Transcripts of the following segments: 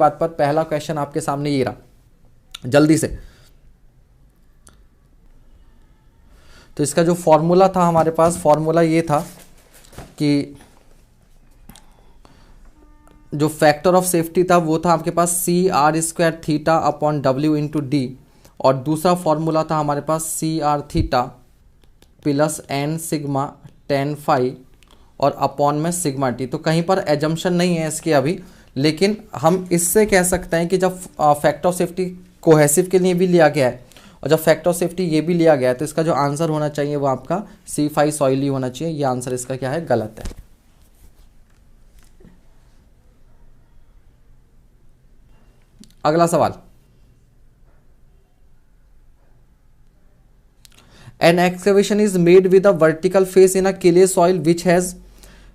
बात पर पहला क्वेश्चन आपके सामने ये रहा, जल्दी से। तो इसका जो फॉर्मूला था हमारे पास, फॉर्मूला ये था कि जो फैक्टर ऑफ सेफ्टी था वो था आपके पास C R square theta upon W into D, और दूसरा फॉर्मूला था हमारे पास C R theta plus N sigma ten phi और अपॉन में सिग्मा टी। तो कहीं पर एजम्पशन नहीं है इसके अभी, लेकिन हम इससे कह सकते हैं कि जब फैक्टर ऑफ सेफ्टी कोहेसिव के लिए भी लिया गया है और जब फैक्टर ऑफ सेफ्टी ये भी लिया गया है, तो इसका जो आंसर होना चाहिए वो आपका सी फाई सॉइली होना चाहिए। ये आंसर इसका क्या है, गलत है। अगला सवाल, an excavation is made with a vertical face in a clay soil which has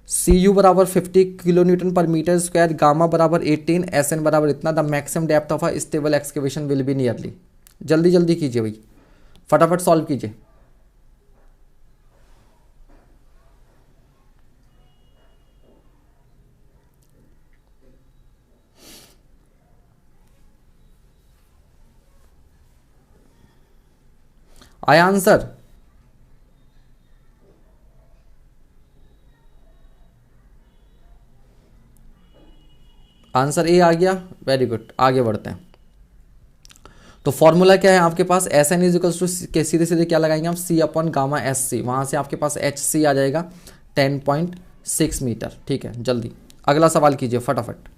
C U बराबर 50 किलो न्यूटन पर मीटर स्क्वायर, गामा बराबर 18, एस एन बराबर इतना, the maximum depth of a stable excavation will be nearly. जल्दी जल्दी कीजिए भाई, फटाफट सॉल्व कीजिए। आया आंसर? आंसर ए आ गया, वेरी गुड। आगे बढ़ते हैं। तो फॉर्मूला क्या है आपके पास, S N is equals to सीधे सीधे क्या लगाएंगे हम, C upon gamma S C, वहां से आपके पास एच सी आ जाएगा 10.6 मीटर। ठीक है, जल्दी अगला सवाल कीजिए फटाफट।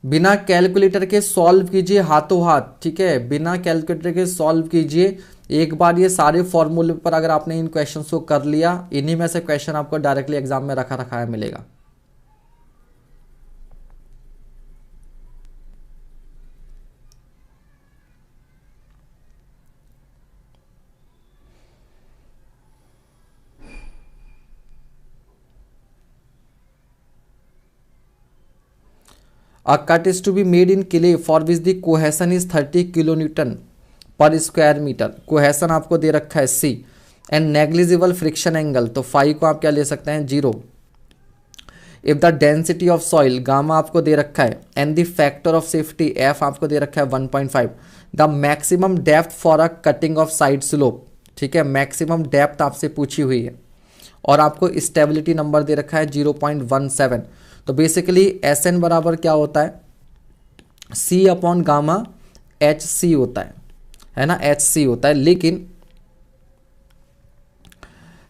बिना कैलकुलेटर के सॉल्व कीजिए, हाथों हाथ। ठीक है, बिना कैलकुलेटर के सॉल्व कीजिए। एक बार ये सारे फॉर्मूले पर अगर आपने इन क्वेश्चंस को कर लिया, इन्हीं में से क्वेश्चन आपको डायरेक्टली एग्जाम में रखा रखा है मिलेगा। A cut is to be made in clay for which the cohesion is 30 kilo newton पर स्क्वायर मीटर। कोहेसन आपको दे रखा है C and negligible friction angle, तो फाई को आप क्या ले सकते हैं, 0। If the density of soil, gamma आपको दे रखा है, and the factor of safety F आपको दे रखा है 1.5। The maximum depth for a cutting of side slope. ठीक है, मैक्सिमम डेप्थ आपसे पूछी हुई है और आपको स्टेबिलिटी नंबर दे रखा है 0.17। तो बेसिकली एस एन बराबर क्या होता है, सी अपॉन गामा एच सी होता है ना, एच सी होता है। लेकिन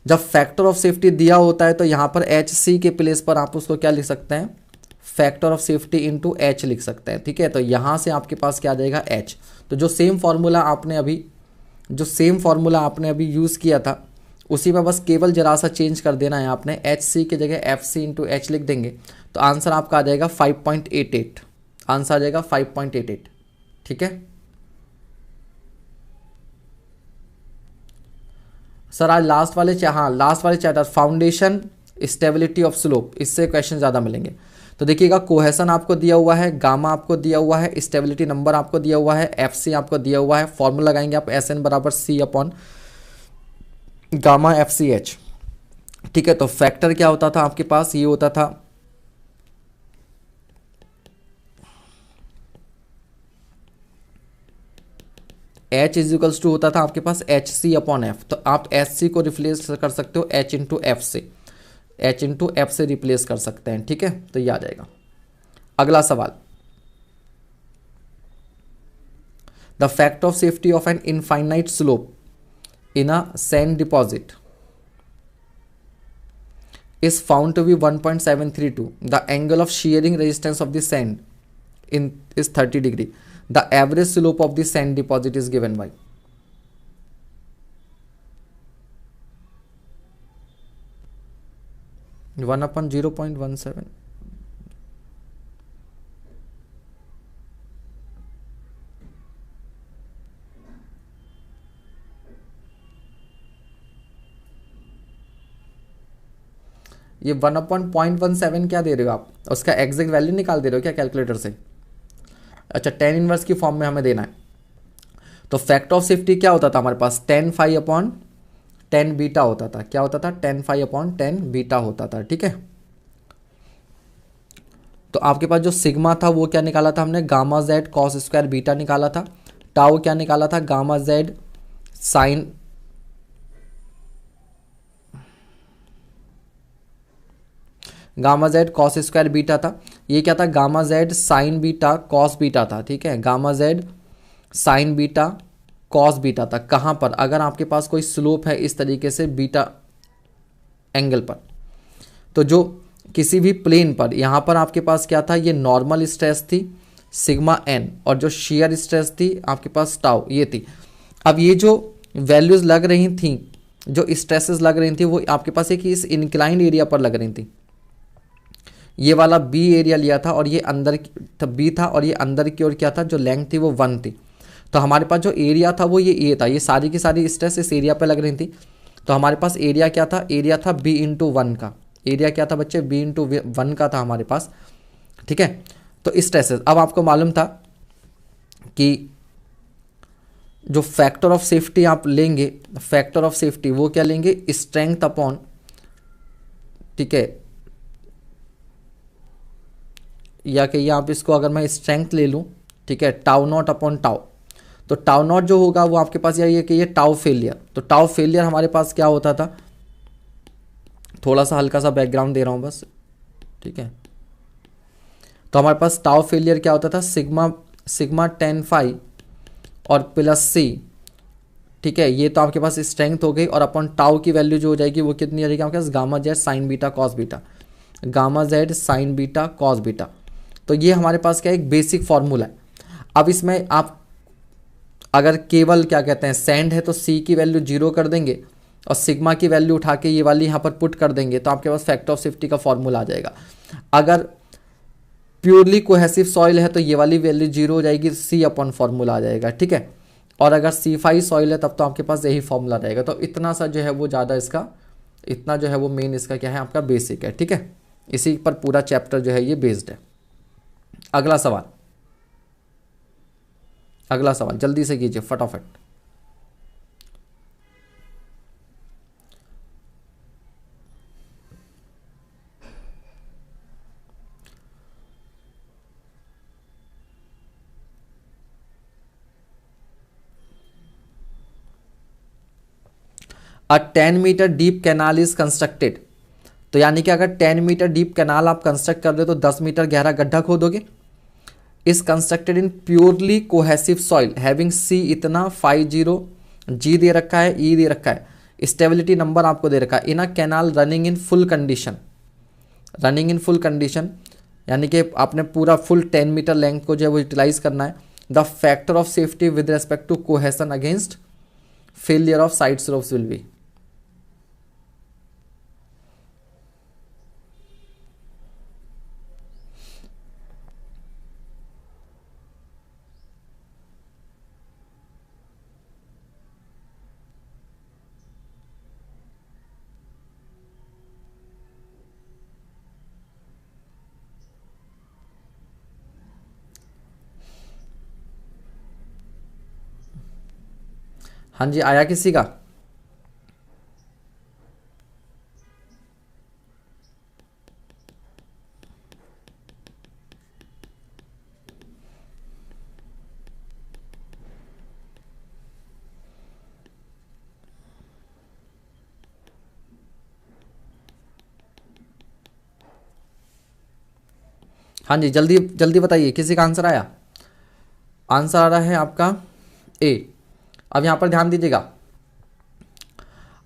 जब फैक्टर ऑफ सेफ्टी दिया होता है तो यहां पर एच सी के प्लेस पर आप उसको क्या लिख सकते हैं, factor of safety into H लिख सकते हैं। ठीक है, तो यहां से आपके पास क्या आ जाएगा, एच। तो जो सेम फॉर्मूला आपने अभी यूज किया था उसी में बस केवल जरा सा चेंज कर देना है आपने, एच सी की जगह एफ सी इंटू एच लिख देंगे तो आंसर आपका आ जाएगा 5.88। आंसर आ जाएगा 5.88। ठीक है सर, आज लास्ट वाले chapter foundation stability of slope, इससे क्वेश्चन ज़्यादा मिलेंगे। तो देखिएगा, कोहेसन आपको दिया हुआ है, गामा आपको दिया हुआ है, स्टेबिलिटी नंबर आपको दिया हुआ है, एफ सी आपको दिया हुआ है। फॉर्मूला लगाएंगे आप, एस एन बराबर C upon gamma F C H. ठीक है, तो फैक्टर क्या होता था आपके पास, ये होता था एच इज इक्वल्स टू होता था आपके पास एच सी अपॉन एफ। तो आप एच सी को रिप्लेस कर सकते हो एच इंटू एफ से, एच इंटू एफ से रिप्लेस कर सकते हैं। ठीक है, तो ये आ जाएगा। अगला सवाल, the factor of safety of N infinite slope in a sand deposit is found to be 1.732. The angle of shearing resistance of the sand is 30 degree. The average slope of the sand deposit is given by 1/0.17। ये 1/0.17 क्या दे रहे हो आप, उसका exact value निकाल दे रहे हो क्या कैलकुलेटर से? अच्छा, tan इनवर्स की फॉर्म में हमें देना है। तो फैक्टर ऑफ सेफ्टी क्या होता था हमारे पास, tan फाई अपॉन 10 बीटा होता था। क्या होता था? 10 फाई अपॉन 10 बीटा होता था। ठीक है, तो आपके पास जो सिग्मा था वो क्या निकाला था हमने? Gamma Z cos square beta निकाला था। टाउ क्या निकाला था? Gamma Z sign gamma Z cos square beta था। ये क्या था? Gamma Z sine beta cos beta था। ठीक है, gamma Z sine beta cos beta था। कहाँ पर? अगर आपके पास कोई स्लोप है इस तरीके से बीटा एंगल पर, तो जो किसी भी प्लेन पर, यहाँ पर आपके पास क्या था? ये नॉर्मल स्ट्रेस थी सिग्मा एन, और जो शेयर स्ट्रेस थी आपके पास टाउ ये थी। अब ये जो वैल्यूज लग रही थी, जो स्ट्रेसेस लग रही थी, वो आपके पास एक इस इंक्लाइंड एरिया पर लग रही थी। ये वाला बी एरिया लिया था और ये अंदर बी था, और ये अंदर की ओर क्या था? जो लेंथ थी वो 1 थी। तो हमारे पास जो एरिया था वो ये ए था। ये सारी की सारी स्ट्रेस इस एरिया पे लग रही थी। तो हमारे पास एरिया क्या था? एरिया था बी इंटू 1 का। एरिया क्या था बच्चे? बी इंटू 1 का था हमारे पास। ठीक है, तो स्ट्रेसेस, अब आपको मालूम था कि जो फैक्टर ऑफ सेफ्टी आप लेंगे, फैक्टर ऑफ सेफ्टी वो क्या लेंगे? स्ट्रेंथ अपॉन, ठीक है, या कि आप इसको अगर मैं स्ट्रेंथ ले लूँ, ठीक है, टाउ नॉट अपॉन टाउ, तो टाउ नॉट जो होगा वो आपके पास यही है कि ये टाउ फेलियर। तो टाउ फेलियर हमारे पास क्या होता था? थोड़ा सा हल्का सा बैकग्राउंड दे रहा हूँ बस। ठीक है, तो हमारे पास टाउ फेलियर क्या होता था? सिग्मा 10 फाई और प्लस सी। ठीक है, ये तो आपके पास स्ट्रेंथ हो गई, और अपन टाउ की वैल्यू जो हो जाएगी वो कितनी आ जाएगी आपके पास? Gamma Z sine beta cos beta, gamma Z sine beta cos beta. तो ये हमारे पास क्या एक बेसिक फॉर्मूला है। अब इसमें आप अगर केवल क्या कहते हैं सैंड है तो सी की वैल्यू 0 कर देंगे, और सिग्मा की वैल्यू उठा के ये वाली यहाँ पर पुट कर देंगे, तो आपके पास फैक्टर ऑफ सेफ्टी का फॉर्मूला आ जाएगा। अगर प्योरली कोहेसिव सॉइल है तो ये वाली वैल्यू 0 हो जाएगी, सी अपॉन फॉर्मूला आ जाएगा। ठीक है, और अगर C5 सॉइल है तब तो आपके पास यही फॉर्मूला रहेगा। तो इतना सा जो है वो ज़्यादा इसका, इतना जो है वो मेन इसका क्या है आपका बेसिक है। ठीक है, इसी पर पूरा चैप्टर जो है ये बेस्ड है। अगला सवाल, अगला सवाल जल्दी से कीजिए फटाफट। A 10 metre deep canal is constructed. तो यानी कि अगर 10 मीटर डीप कैनाल आप कंस्ट्रक्ट कर दे तो 10 मीटर गहरा गड्ढा खोदोगे। Is constructed in purely cohesive soil having C इतना, फाई 0, जी दे रखा है, ई दे रखा है, स्टेबिलिटी नंबर आपको दे रखा है। In a canal running in full condition, running in full condition यानी कि आपने पूरा फुल 10 मीटर लेंथ को जो है वो यूटिलाइज करना है। The factor of safety with respect to cohesion against failure of side slopes will be. हाँ जी, आया किसी का? हाँ जी, जल्दी जल्दी बताइए, किसी का आंसर आया? आंसर आ रहा है आपका ए। अब यहाँ पर ध्यान दीजिएगा,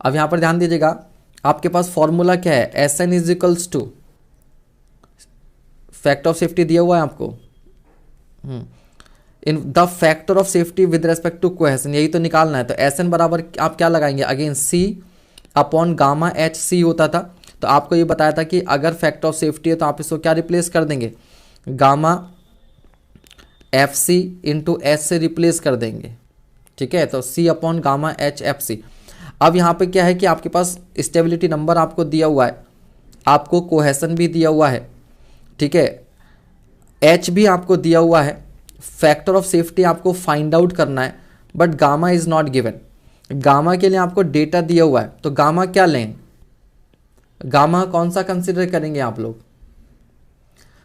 अब यहाँ पर ध्यान दीजिएगा, आपके पास फॉर्मूला क्या है? S N is equals to, factor of safety दिया हुआ है आपको, in the factor of safety with respect to cohesion, यही तो निकालना है। तो एस एन बराबर आप क्या लगाएंगे? अगेन सी अपॉन गामा एच सी होता था। तो आपको ये बताया था कि अगर फैक्टर ऑफ सेफ्टी है तो आप इसको क्या रिप्लेस कर देंगे? Gamma F C into H से रिप्लेस कर देंगे। ठीक है, तो C upon gamma H F C. अब यहाँ पे क्या है कि आपके पास स्टेबिलिटी नंबर आपको दिया हुआ है, आपको कोहेसन भी दिया हुआ है, ठीक है, एच भी आपको दिया हुआ है, फैक्टर ऑफ सेफ्टी आपको फाइंड आउट करना है, but gamma is not given. Gamma के लिए आपको डेटा दिया हुआ है, तो गामा क्या लें, गामा कौन सा कंसिडर करेंगे आप लोग?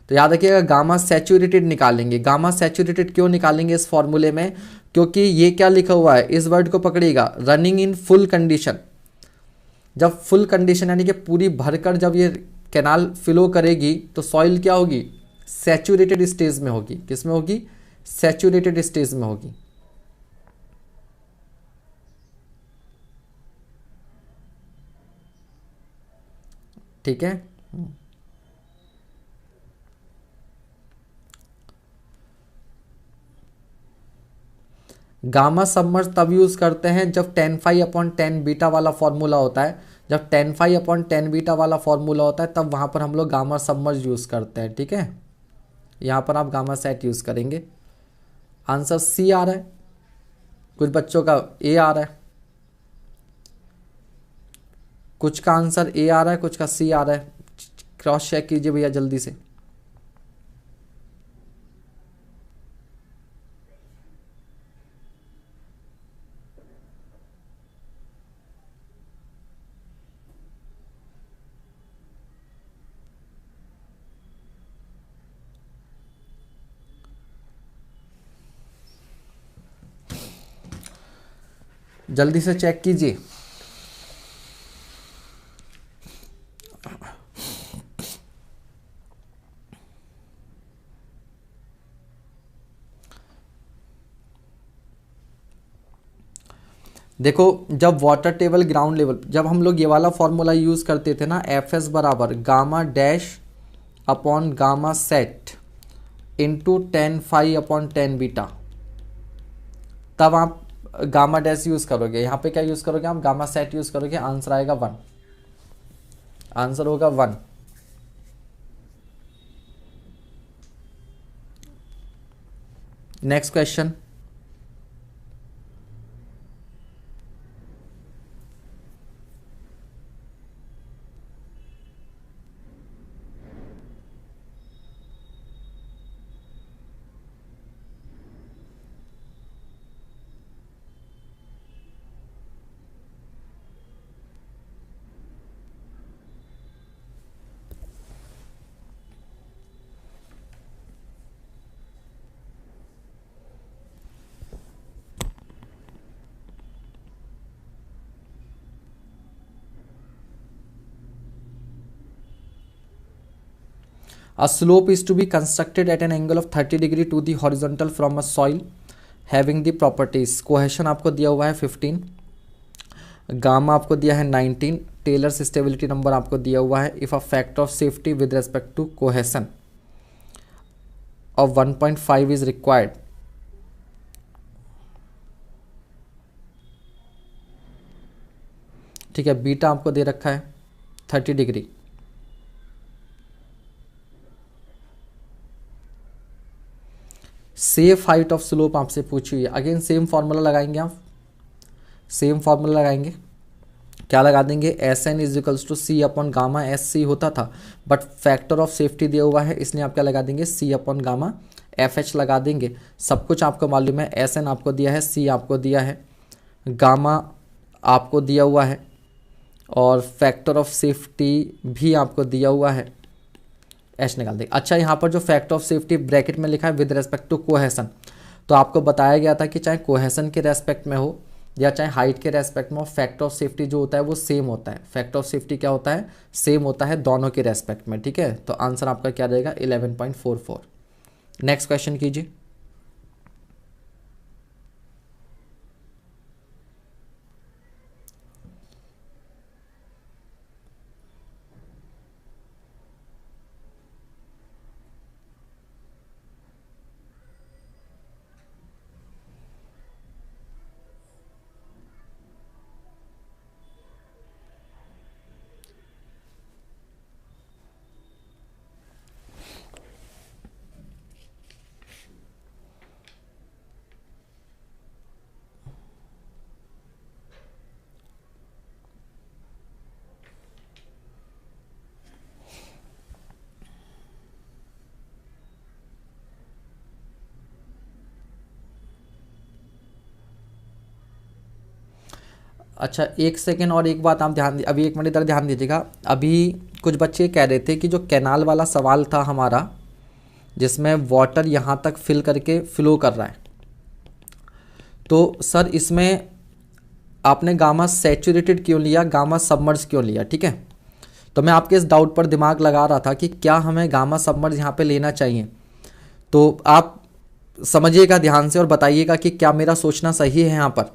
तो याद रखिएगा गामा सैचुरेटेड निकालेंगे। गामा सैचुरेटेड क्यों निकालेंगे इस फॉर्मूले में? क्योंकि ये क्या लिखा हुआ है, इस वर्ड को पकड़िएगा, रनिंग इन फुल कंडीशन। जब फुल कंडीशन यानी कि पूरी भरकर जब ये कैनाल फ्लो करेगी तो सॉइल क्या होगी, सैचुरेटेड स्टेज में होगी। किस में होगी, सैचुरेटेड स्टेज में होगी। ठीक है। गामा सबमर्ज तब यूज करते हैं जब tan phi upon tan beta वाला फॉर्मूला होता है। जब tan phi upon tan beta वाला फॉर्मूला होता है तब वहां पर हम लोग गामा सबमर्ज यूज करते हैं। ठीक है, यहां पर आप गामा सेट यूज करेंगे। आंसर सी आ रहा है, कुछ बच्चों का ए आ रहा है, कुछ का आंसर ए आ रहा है, कुछ का सी आ रहा है। क्रॉस चेक कीजिए भैया जल्दी से। जल्दी से चेक कीजिए। देखो जब वाटर टेबल ग्राउंड लेवल, जब हम लोग ये वाला फॉर्मूला यूज करते थे ना, एफ एस बराबर gamma dash upon gamma sat into tan phi upon tan beta, तब आप गामा डैश यूज करोगे। यहां पे क्या यूज करोगे आप, गामा सेट यूज करोगे। आंसर आएगा 1, आंसर होगा 1। Next question. A slope is to be constructed at an angle of 30 degree to the horizontal from a soil having the properties। Cohesion आपको दिया हुआ है 15, गामा आपको दिया है 19, टेलर्स स्टेबिलिटी नंबर आपको दिया हुआ है। If a factor of safety with respect to cohesion of 1.5 is required. ठीक है, बीटा आपको दे रखा है 30 degree. Safe height of slope आपसे पूछी हुई है। अगेन सेम फॉर्मूला लगाएंगे आप, सेम फॉर्मूला लगाएंगे। क्या लगा देंगे, S N is equals to C upon gamma. S C होता था बट फैक्टर ऑफ सेफ्टी दिया हुआ है इसलिए आप क्या लगा देंगे, सी अपॉन गामा। एफ एच लगा देंगे। सब कुछ आपको मालूम है, एस एन आपको दिया है, सी आपको दिया है, गामा आपको दिया हुआ है और फैक्टर ऑफ सेफ्टी भी आपको दिया हुआ है। एच निकाल देंगे। अच्छा, यहाँ पर जो फैक्टर ऑफ सेफ्टी ब्रैकेट में लिखा है विद रेस्पेक्ट टू कोहेशन, तो आपको बताया गया था कि चाहे कोहेशन के रेस्पेक्ट में हो या चाहे हाइट के रेस्पेक्ट में हो, फैक्टर ऑफ सेफ्टी जो होता है वो सेम होता है। फैक्टर ऑफ सेफ्टी क्या होता है, सेम होता है दोनों के रेस्पेक्ट में। ठीक है, तो आंसर आपका क्या रहेगा 11.44। नेक्स्ट क्वेश्चन कीजिए। अच्छा एक सेकेंड और एक बात आप ध्यान अभी 1 मिनट इधर ध्यान दीजिएगा। अभी कुछ बच्चे कह रहे थे कि जो कैनाल वाला सवाल था हमारा, जिसमें वाटर यहाँ तक फिल करके फ्लो कर रहा है, तो सर इसमें आपने गामा सैचुरेटेड क्यों लिया, गामा सबमर्ज क्यों लिया? ठीक है, तो मैं आपके इस डाउट पर दिमाग लगा रहा था कि क्या हमें गामा सबमर्ज यहाँ पे लेना चाहिए। तो आप समझिएगा ध्यान से और बताइएगा कि क्या मेरा सोचना सही है यहाँ पर।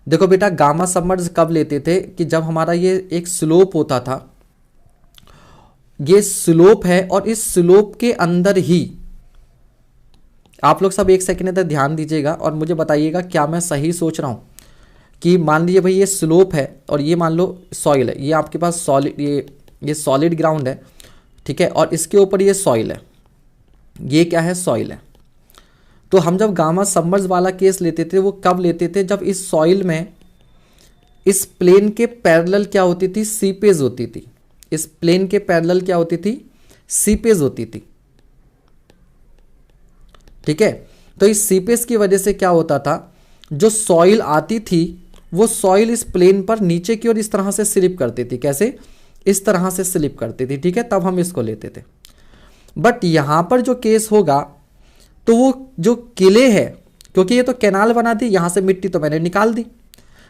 देखो बेटा, गामा सबमर्ज कब लेते थे कि जब हमारा ये एक स्लोप होता था, ये स्लोप है और इस स्लोप के अंदर ही, आप लोग सब एक सेकेंड तक ध्यान दीजिएगा और मुझे बताइएगा क्या मैं सही सोच रहा हूँ। कि मान लीजिए भाई ये स्लोप है और ये मान लो सॉइल है, ये आपके पास सॉलिड, ये सॉलिड ग्राउंड है, ठीक है, और इसके ऊपर ये सॉइल है, ये क्या है, सॉइल है। तो हम जब गामा सबमर्ज वाला केस लेते थे वो कब लेते थे, जब इस सॉइल में इस प्लेन के पैरेलल क्या होती थी, सीपेज होती थी। इस प्लेन के पैरेलल क्या होती थी, सीपेज होती थी, ठीक है। तो इस सीपेज की वजह से क्या होता था, जो सॉइल आती थी वो सॉइल इस प्लेन पर नीचे की ओर इस तरह से स्लिप करती थी। कैसे, इस तरह से स्लिप करती थी, ठीक है, तब हम इसको लेते थे। बट यहां पर जो केस होगा तो वो जो किले है, क्योंकि ये तो कैनाल बना दी, यहां से मिट्टी तो मैंने निकाल दी,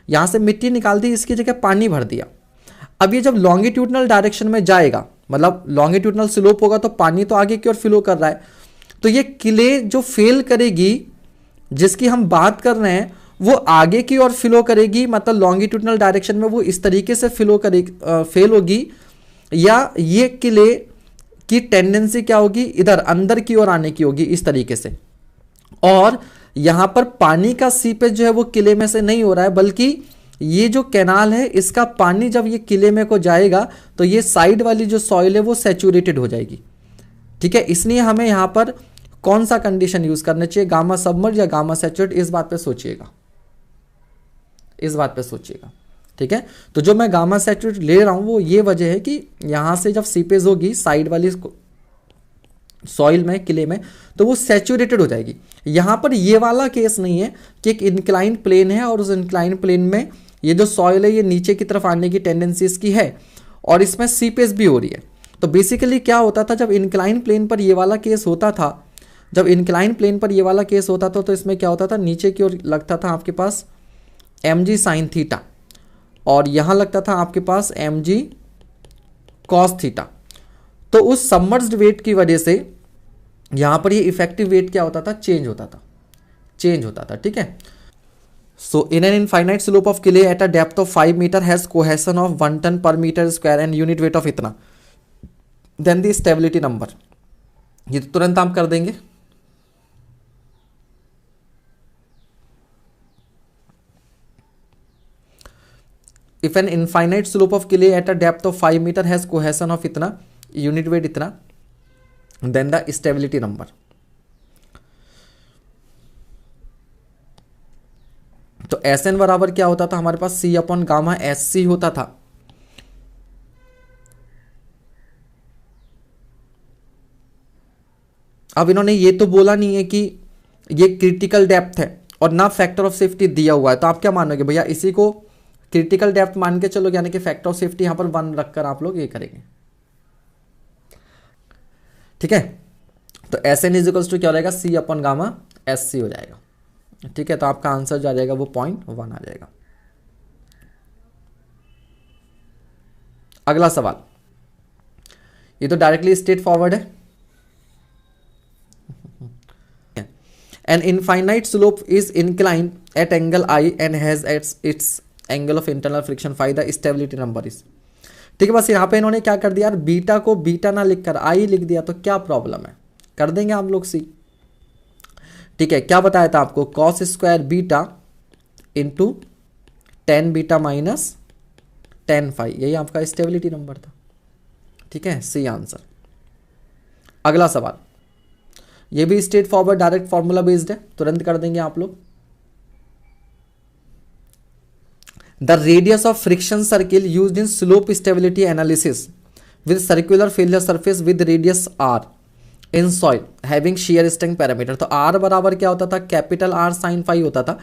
यहां से मिट्टी निकाल दी, इसकी जगह पानी भर दिया। अब ये जब लॉन्गिट्यूडनल डायरेक्शन में जाएगा, मतलब लॉन्गिट्यूडनल स्लोप होगा तो पानी तो आगे की ओर फ्लो कर रहा है, तो ये किले जो फेल करेगी, जिसकी हम बात कर रहे हैं, वो आगे की ओर फ्लो करेगी, मतलब लॉन्गिट्यूडनल डायरेक्शन में वो इस तरीके से फ्लो करेगी, फेल होगी, या ये किले की टेंडेंसी क्या होगी, इधर अंदर की ओर आने की होगी, इस तरीके से। और यहां पर पानी का सीपेज जो है वो किले में से नहीं हो रहा है, बल्कि ये जो कैनाल है इसका पानी जब ये किले में को जाएगा तो ये साइड वाली जो सॉइल है वो सैचुरेटेड हो जाएगी, ठीक है। इसलिए हमें यहां पर कौन सा कंडीशन यूज करना चाहिए, गामा सबमर्ज या गामा सैचुरेट, इस बात पे सोचिएगा, इस बात पे सोचिएगा, ठीक है। तो जो मैं गामा सैचुरेट ले रहा हूं वो ये वजह है कि यहां से जब सीपेज होगी साइड वाली सॉइल में, किले में, तो वो सैचुरेटेड हो जाएगी। यहां पर ये वाला केस नहीं है कि एक इंक्लाइन प्लेन है और उस इंक्लाइन प्लेन में ये जो सॉइल है ये नीचे की तरफ आने की टेंडेंसी इसकी है और इसमें सीपेज भी हो रही है। तो बेसिकली क्या होता था, जब इंक्लाइन प्लेन पर ये वाला केस होता था, जब इंक्लाइन प्लेन पर ये वाला केस होता था तो इसमें क्या होता था, नीचे की ओर लगता था आपके पास mg साइन थीटा और यहां लगता था आपके पास mg कॉस थीटा। तो उस सबमर्ज्ड वेट की वजह से यहां पर ये इफेक्टिव वेट क्या होता था, चेंज होता था, ठीक है। So in an infinite slope of clay at a depth of 5 metre has cohesion of 1 ton पर metre square and unit weight of इतना, देन द स्टेबिलिटी नंबर। ये तो तुरंत आप कर देंगे। If an infinite slope of clay at a depth of 5 meter has cohesion of इतना, unit weight इतना, then the stability number। तो Sn बराबर क्या होता था हमारे पास, C अपॉन गामा SC होता था। अब इन्होंने ये तो बोला नहीं है कि ये क्रिटिकल डेप्थ है और ना फैक्टर ऑफ सेफ्टी दिया हुआ है, तो आप क्या मानोगे भैया, इसी को क्रिटिकल डेप्थ मान के चलो, यानी कि फैक्टर ऑफ सेफ्टी यहां पर 1 रखकर आप लोग ये करेंगे, ठीक है। तो Sn इजिकल्स टू क्या हो जाएगा, C अपॉन गामा SC हो जाएगा, ठीक है। तो आपका आंसर जो आ जाएगा वो 0.1 आ जाएगा। अगला सवाल, ये तो डायरेक्टली स्ट्रेट फॉरवर्ड है। An infinite slope is inclined at angle I and has its angle of internal friction phi, the stability number is। ठीक है, बस यहाँ पे इन्होंने क्या कर दिया यार, बीटा को बीटा ना लिखकर आई लिख दिया, तो क्या प्रॉब्लम है, कर देंगे हम लोग सी, ठीक है। क्या बताया था आपको, cos square beta into tan beta minus tan phi, यही आपका स्टेबिलिटी नंबर था, ठीक है, सी आंसर। अगला सवाल, ये भी straightforward direct formula based है, तुरंत कर देंगे आप लोग। The radius of friction circle used in slope stability analysis with circular failure surface with radius R in soil having shear strength parameter. तो आर बराबर क्या होता था, कैपिटल आर साइन फाई होता था,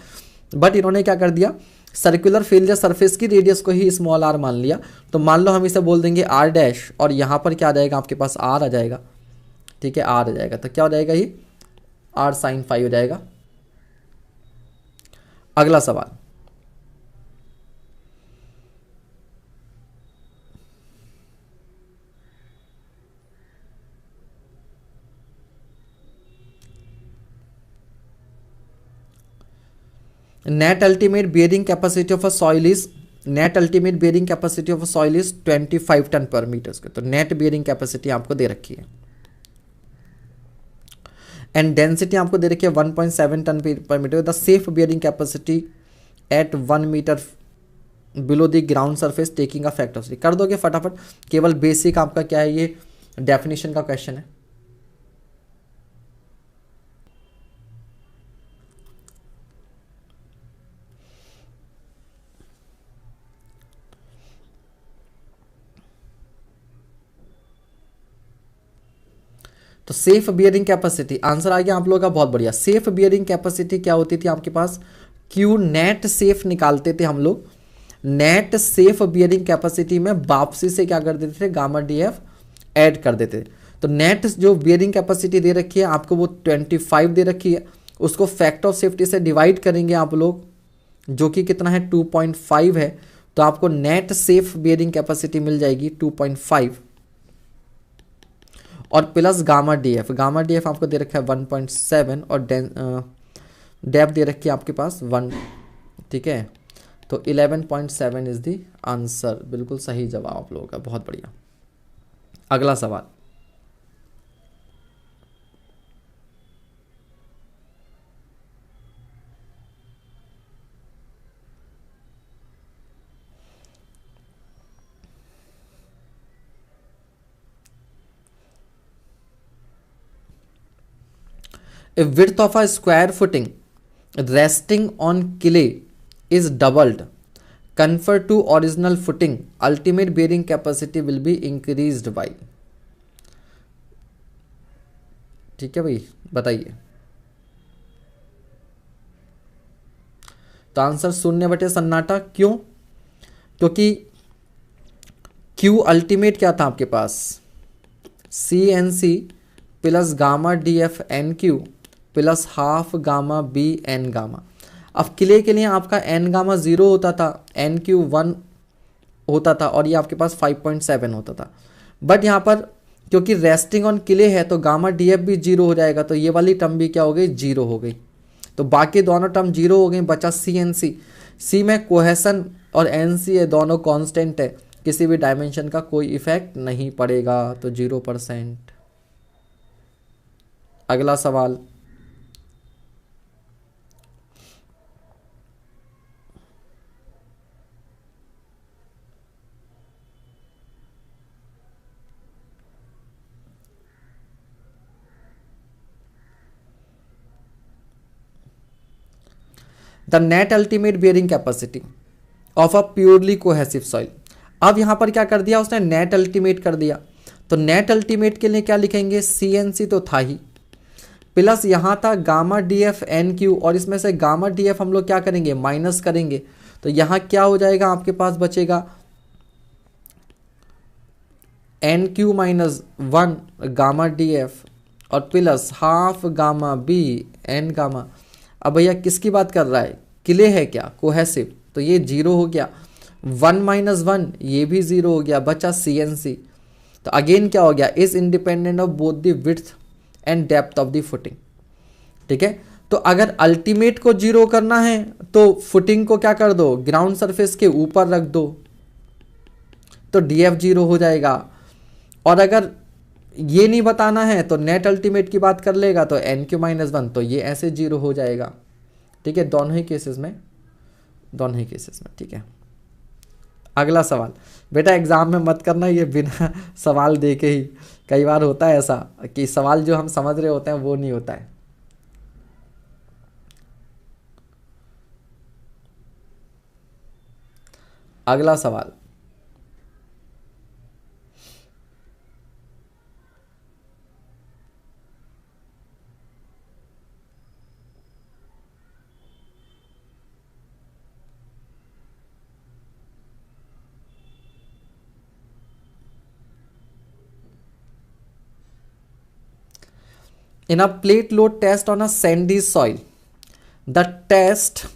बट इन्होंने क्या कर दिया, सर्कुलर फेलियर सरफेस की रेडियस को ही स्मॉल आर मान लिया, तो मान लो हम इसे बोल देंगे आर डैश, और यहाँ पर क्या आ जाएगा आपके पास आर आ जाएगा, ठीक है आर आ जाएगा, तो क्या हो जाएगा ये आर साइन फाई हो जाएगा। अगला सवाल, net ultimate bearing capacity of a soil is, net ultimate bearing capacity of a soil is 25 ton पर मीटर स्क्वायर, तो नेट बियरिंग कैपेसिटी आपको दे रखी है, एंड डेंसिटी आपको दे रखी है 1.7 टन पर meter. The safe bearing capacity at 1 meter below the ground surface taking a factor of 3, कर दोगे फटाफट, केवल बेसिक आपका क्या है ये डेफिनेशन का क्वेश्चन है। तो सेफ बियरिंग कैपेसिटी आंसर आ गया आप लोगों का, बहुत बढ़िया। सेफ बियरिंग कैपेसिटी क्या होती थी आपके पास, क्यू नेट सेफ निकालते थे हम लोग, नेट सेफ बियरिंग कैपेसिटी में वापसी से क्या कर देते थे गामा डी एफ ऐड कर देते थे। तो नेट जो बियरिंग कैपेसिटी दे रखी है आपको वो 25 दे रखी है, उसको फैक्टर ऑफ सेफ्टी से डिवाइड करेंगे आप लोग, जो कि कितना है 2.5 है, तो आपको नेट सेफ बियरिंग कैपेसिटी मिल जाएगी 2.5, और प्लस गामा डी एफ आपको दे रखा है 1.7, और डेप्थ दे रखी है आपके पास 1, ठीक है, तो 11.7 इज द आंसर, बिल्कुल सही जवाब आप लोगों का, बहुत बढ़िया। अगला सवाल, A width of a square footing resting on clay is doubled. Convert to original footing. Ultimate bearing capacity will be increased by. ठीक है भाई, बताइए। तो आंसर शून्य बटे सन्नाटा, क्यों? क्योंकि Q अल्टीमेट क्या था आपके पास, CNC plus gamma D F N Q plus half gamma B N gamma. अब क्ले के लिए आपका एन गामा 0 होता था, एन क्यू 1 होता था, और ये आपके पास 5.7 होता था। बट यहाँ पर क्योंकि रेस्टिंग ऑन क्ले है तो गामा डी एफ भी 0 हो जाएगा, तो ये वाली टर्म भी क्या हो गई 0 हो गई, तो बाकी दोनों टर्म 0 हो गई, बचा सी एन सी। सी में कोहेसन और एन सी है, दोनों कांस्टेंट है, किसी भी डायमेंशन का कोई इफेक्ट नहीं पड़ेगा, तो 0%। अगला सवाल, the net ultimate bearing capacity of a purely cohesive soil. अब यहां पर क्या कर दिया उसने, नेट अल्टीमेट कर दिया, तो नेट अल्टीमेट के लिए क्या लिखेंगे, CNC तो था ही, प्लस यहाँ था gamma D F N Q, और इसमें से गामा डी एफ हम लोग क्या करेंगे माइनस करेंगे, तो यहाँ क्या हो जाएगा आपके पास बचेगा N Q minus 1 gamma D F और plus half gamma B N gamma. अब भैया किसकी बात कर रहा है, क्ले है क्या कोहेसिव, तो ये 0 हो गया, 1 माइनस 1 ये भी 0 हो गया, बचा CNC। तो अगेन क्या हो गया, is independent of both the width and depth of the footing, ठीक है। तो अगर अल्टीमेट को 0 करना है तो फुटिंग को क्या कर दो, ग्राउंड सरफेस के ऊपर रख दो, तो DF 0 हो जाएगा, और अगर ये नहीं बताना है तो नेट अल्टीमेट की बात कर लेगा, तो NQ माइनस 1, तो ये ऐसे 0 हो जाएगा, ठीक है, दोनों ही केसेस में, ठीक है। अगला सवाल, बेटा एग्जाम में मत करना ये बिना सवाल देके ही, कई बार होता है ऐसा कि सवाल जो हम समझ रहे होते हैं वो नहीं होता है। अगला सवाल, In a plate load test on a sandy soil, the test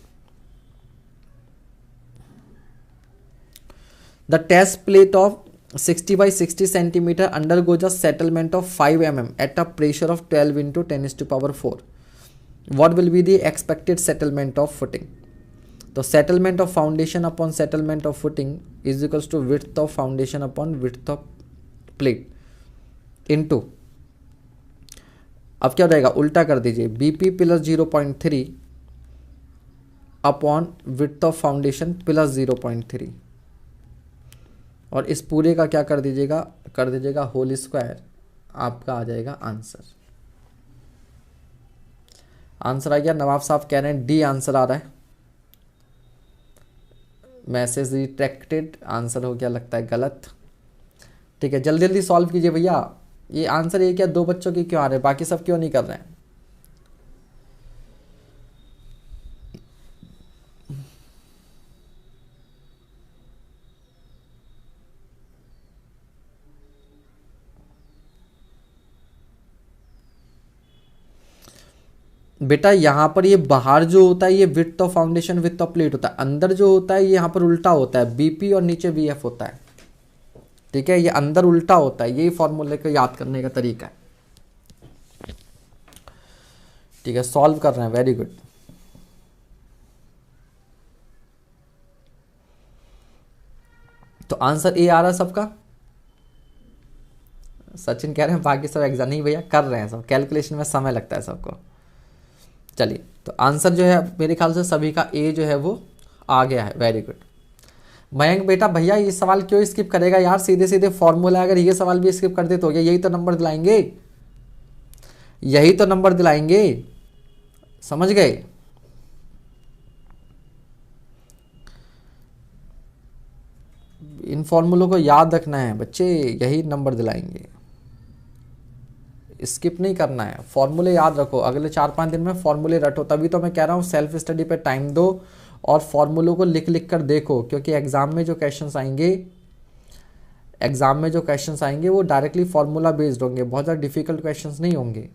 plate of 60 by 60 centimeter undergoes a settlement of 5 mm at a pressure of 12 into 10 is to power 4. What will be the expected settlement of footing? तो settlement of foundation upon settlement of footing is equals to width of foundation upon width of plate into, अब क्या हो जाएगा, उल्टा कर दीजिए, BP plus 0.3 upon width of foundation plus 0.3 और इस पूरे का क्या कर दीजिएगा होल स्क्वायर, आपका आ जाएगा आंसर। आंसर आ गया। नवाब साहब कह रहे हैं डी आंसर आ रहा है। मैसेज रिट्रैक्टेड, आंसर हो गया लगता है गलत। ठीक है, जल्दी जल्दी सॉल्व कीजिए भैया। ये आंसर ये क्या 2 बच्चों के क्यों आ रहे हैं, बाकी सब क्यों नहीं कर रहे हैं? बेटा यहाँ पर ये बाहर जो होता है ये width of foundation width of plate होता है, अंदर जो होता है ये यहाँ पर उल्टा होता है, बीपी और नीचे वीएफ होता है। ठीक है, ये अंदर उल्टा होता है, यही फॉर्मूले को याद करने का तरीका है। ठीक है, सॉल्व कर रहे हैं, वेरी गुड। तो आंसर ए आ रहा है सबका। सचिन कह रहे हैं बाकी सब एग्जाम नहीं भैया, कर रहे हैं सब, कैलकुलेशन में समय लगता है सबको। चलिए, तो आंसर जो है मेरे ख्याल से सभी का ए जो है वो आ गया है, वेरी गुड। मयंक बेटा भैया ये सवाल क्यों स्किप करेगा यार, सीधे सीधे फॉर्मूला, अगर ये सवाल भी स्किप कर दे तो यही तो नंबर दिलाएंगे, यही तो नंबर दिलाएंगे, समझ गए? इन फॉर्मूलों को याद रखना है बच्चे, यही नंबर दिलाएंगे, स्किप नहीं करना है। फॉर्मूले याद रखो, अगले 4-5 दिन में फॉर्मूले रटो, तभी तो मैं कह रहा हूँ सेल्फ स्टडी पे टाइम दो और फॉर्मूलों को लिख लिख कर देखो, क्योंकि एग्जाम में जो क्वेश्चंस आएंगे वो डायरेक्टली फॉर्मूला बेस्ड होंगे, बहुत ज़्यादा डिफिकल्ट क्वेश्चंस नहीं होंगे।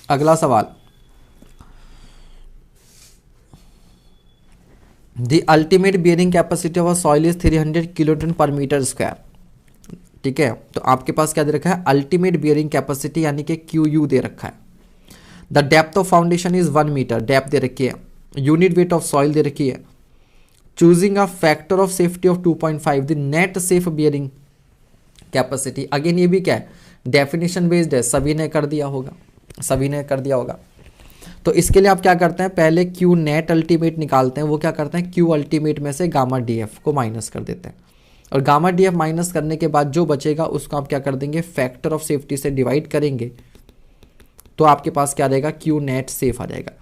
अगला सवाल, the ultimate bearing capacity of soil is 300 kiloton पर मीटर स्क्वायर। ठीक है, तो आपके पास क्या दे रखा है, अल्टीमेट बियरिंग कैपेसिटी यानी कि QU दे रखा है। The depth of foundation is 1 metre, depth दे रखी है। यूनिट वेट ऑफ सॉइल दे रखी है। Choosing a factor of safety of 2.5, the net safe bearing capacity. Again ये भी क्या है, डेफिनेशन बेस्ड है, सभी ने कर दिया होगा। तो इसके लिए आप क्या करते हैं, पहले क्यू नेट अल्टीमेट निकालते हैं। वो क्या करते हैं, क्यू अल्टीमेट में से गामा डीएफ को माइनस कर देते हैं, और गामा डीएफ माइनस करने के बाद जो बचेगा उसको आप क्या कर देंगे, फैक्टर ऑफ सेफ्टी से डिवाइड करेंगे, तो आपके पास क्या रहेगा, क्यू नेट सेफ आ जाएगा।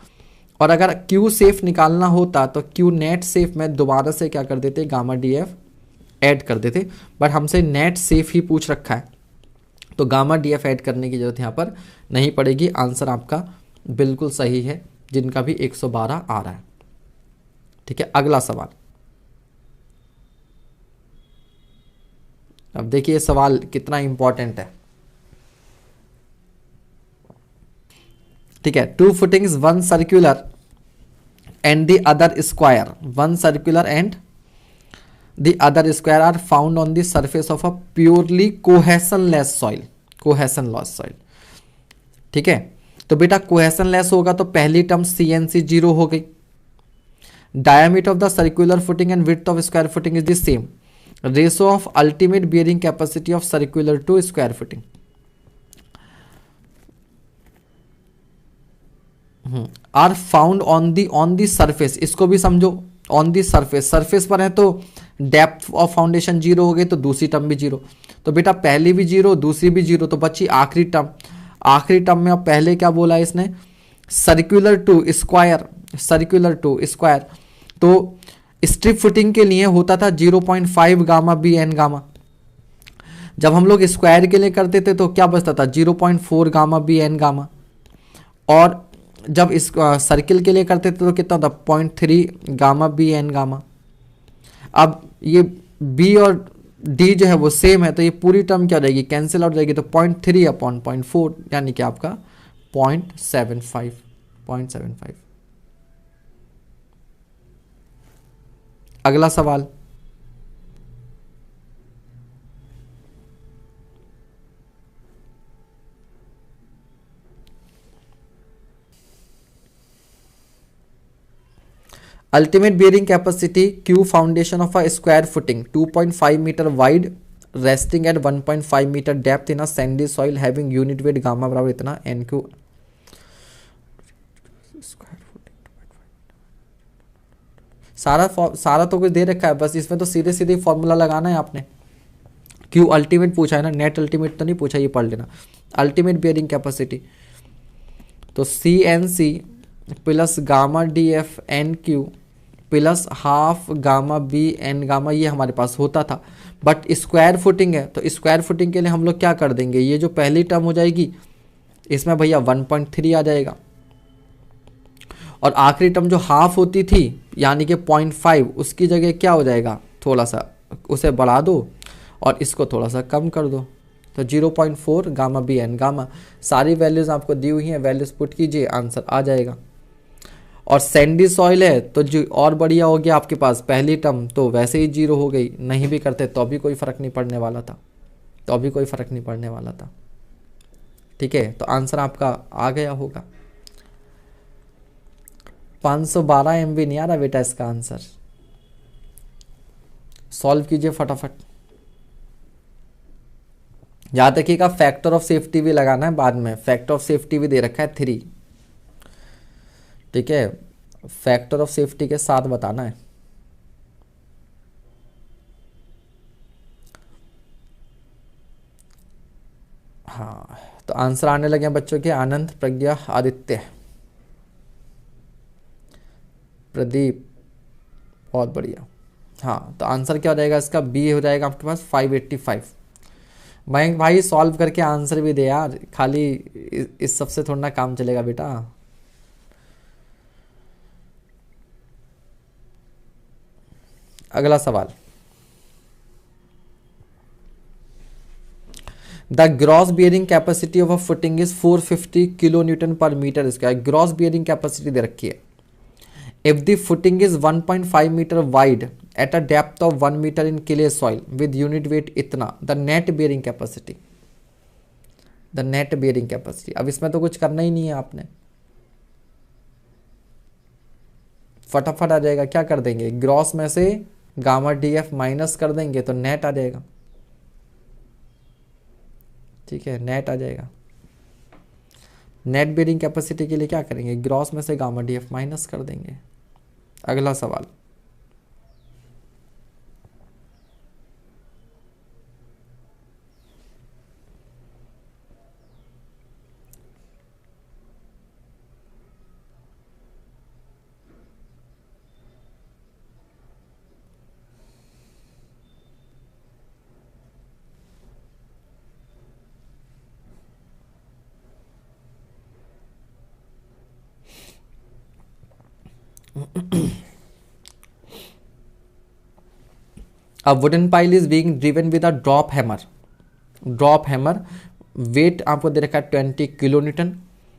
और अगर क्यू सेफ निकालना होता तो क्यू नेट सेफ में दोबारा से क्या कर देते, गामा डीएफ ऐड कर देते, बट हमसे नेट सेफ ही पूछ रखा है, तो गामा डीएफ ऐड करने की जरूरत यहाँ पर नहीं पड़ेगी। आंसर आपका बिल्कुल सही है, जिनका भी 112 आ रहा है। ठीक है, अगला सवाल। अब देखिए सवाल कितना इंपॉर्टेंट है। ठीक है, 2 footings, 1 circular and the other square, 1 circular and the other square are found on the surface of a purely cohesionless soil. ठीक है, तो बेटा कोहेशनलेस होगा तो पहली टर्म CNC 0 हो गई। Diameter of the circular footing and width of square footing is the same. Ratio of ultimate bearing capacity of circular to square footing are found on the surface. इसको भी समझो, ऑन दी सरफेस पर है तो depth of foundation 0 हो गई, तो दूसरी टर्म भी 0। तो बेटा पहली भी 0, दूसरी भी 0, तो बची आखिरी टर्म। आखिरी टर्म में अब पहले क्या बोला है इसने, सर्कुलर टू स्क्वायर। तो स्ट्रिप फुटिंग के लिए होता था 0.5 गामा बी एन गामा। जब हम लोग स्क्वायर के लिए करते थे तो क्या बचता था, 0.4 गामा बी एन गामा। और जब इस सर्किल के लिए करते थे तो कितना होता, 0.3 गामा बी एन गामा। अब ये बी और डी जो है वो सेम है, तो ये पूरी टर्म क्या हो जाएगी, कैंसिल आउट हो जाएगी, तो 0.3 अपॉन 0.4 यानी कि आपका 0.75। अगला सवाल, ultimate bearing capacity Q foundation of a square footing 2.5 meter wide resting at 1.5 meter depth in a sandy soil having unit weight gamma बराबर इतना NQ सारा तो कुछ दे रखा है, बस इसमें तो सीधे सीधे फॉर्मूला लगाना है आपने। Q अल्टीमेट पूछा है ना, नेट अल्टीमेट तो नहीं पूछा, ये पढ़ लेना। अल्टीमेट बियरिंग कैपेसिटी तो CNC plus gamma DF NQ plus half gamma B N gamma, ये हमारे पास होता था। बट स्क्वायर फुटिंग है, तो स्क्वायर फुटिंग के लिए हम लोग क्या कर देंगे, ये जो पहली टर्म हो जाएगी इसमें भैया 1.3 आ जाएगा, और आखिरी टर्म जो हाफ होती थी यानी कि 0.5 उसकी जगह क्या हो जाएगा, थोड़ा सा उसे बढ़ा दो और इसको थोड़ा सा कम कर दो, तो 0.4 गामा बी एन गामा। सारी वैल्यूज़ आपको दी हुई हैं, वैल्यूज़ पुट कीजिए, आंसर आ जाएगा। और सैंडी सॉइल है तो जो और बढ़िया हो गया आपके पास पहली टर्म, तो वैसे ही 0 हो गई, नहीं भी करते तो अभी कोई फ़र्क नहीं पड़ने वाला था, ठीक है। तो आंसर आपका आ गया होगा। 512 MB नहीं आ रहा बेटा इसका आंसर, सॉल्व कीजिए फटाफट। याद रखिएगा फैक्टर ऑफ सेफ्टी भी लगाना है बाद में, फैक्टर ऑफ सेफ्टी भी दे रखा है 3, ठीक है, फैक्टर ऑफ सेफ्टी के साथ बताना है। हाँ, तो आंसर आने लगे हैं बच्चों के, आनंद, प्रज्ञा, आदित्य, प्रदीप, बहुत बढ़िया। हाँ, तो आंसर क्या हो जाएगा इसका, बी हो जाएगा आपके पास 585। मयंक भाई सॉल्व करके आंसर भी दे यार, खाली इस सब से थोड़ा ना काम चलेगा बेटा। अगला सवाल, the gross bearing capacity of a footing is 450 kilo newton पर metre square. Gross bearing capacity दे रखी है। If the footing is 1.5 metre wide at a depth of 1 metre in clay soil with unit weight इतना, the net bearing capacity, अब इसमें तो कुछ करना ही नहीं है आपने, फटाफट आ जाएगा। क्या कर देंगे, ग्रॉस में से गामा DF माइनस कर देंगे तो नेट आ जाएगा, ठीक है, नेट आ जाएगा। नेट बियरिंग कैपेसिटी के लिए क्या करेंगे, ग्रॉस में से गामा DF माइनस कर देंगे। अगला सवाल, A wooden pile is being driven with a drop hammer. Weight आपको दे रखा है 20 kilo Newton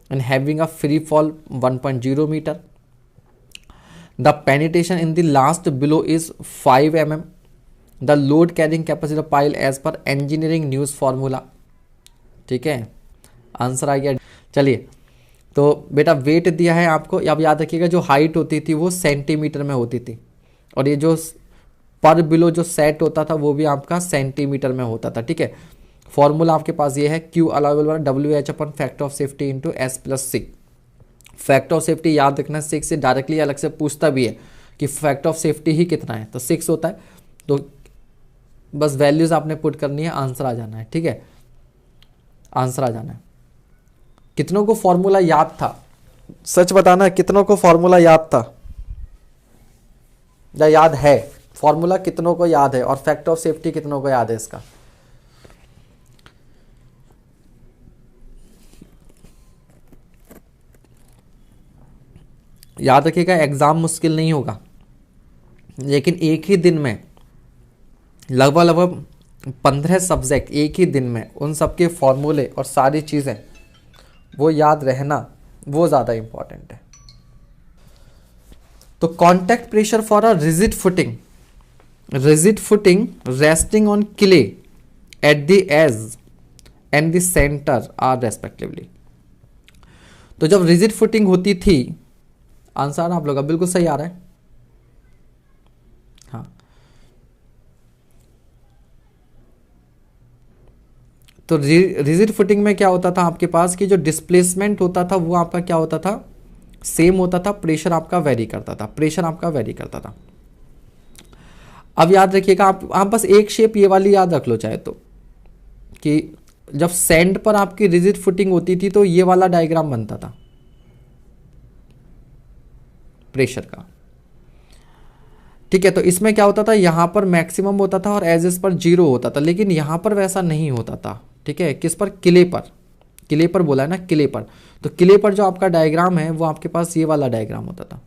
and having a free fall 1.0 meter. The penetration in the last below is 5 mm. The load carrying capacity of pile as per engineering news formula. ठीक है, answer आ गया। चलिए, तो बेटा वेट दिया है आपको, अब याद रखिएगा जो हाइट होती थी वो सेंटीमीटर में होती थी, और ये जो पर बिलो जो सेट होता था वो भी आपका सेंटीमीटर में होता था, ठीक है। फॉर्मूला आपके पास ये है, Q allowable WH upon factor of safety into S plus 6। Factor of safety याद रखना 6 से डायरेक्टली अलग से पूछता भी है कि फैक्टर ऑफ सेफ्टी ही कितना है, तो 6 होता है, तो बस वैल्यूज आपने पुट करनी है, आंसर आ जाना है, ठीक है, आंसर आ जाना है। कितनों को फॉर्मूला याद था, सच बताना, कितनों को फॉर्मूला याद था या याद है, फॉर्मूला कितनों को याद है, और फैक्टर ऑफ सेफ्टी कितनों को याद है इसका। याद रखिएगा एग्ज़ाम मुश्किल नहीं होगा, लेकिन एक ही दिन में लगभग 15 सब्जेक्ट एक ही दिन में, उन सब के फॉर्मूले और सारी चीज़ें वो याद रहना वो ज़्यादा इम्पॉर्टेंट है। तो contact pressure for a rigid footing resting on clay at the edge and the centre are respectively. तो जब रिजिड फुटिंग होती थी, आंसर आप लोग का बिल्कुल सही आ रहा है। हाँ, तो रिजिड फुटिंग में क्या होता था आपके पास कि जो डिस्प्लेसमेंट होता था वो आपका क्या होता था, सेम होता था, प्रेशर आपका वेरी करता था। अब याद रखिएगा आप बस एक शेप ये वाली याद रख लो चाहे तो, कि जब सैंड पर आपकी रिजिड फुटिंग होती थी तो ये वाला डायग्राम बनता था प्रेशर का। ठीक है, तो इसमें क्या होता था, यहां पर मैक्सिमम होता था और एजेस पर 0 होता था, लेकिन यहां पर वैसा नहीं होता था। ठीक है, किस पर, किले पर बोला है ना, किले पर। तो किले पर जो आपका डायग्राम है वो आपके पास ये वाला डायग्राम होता था।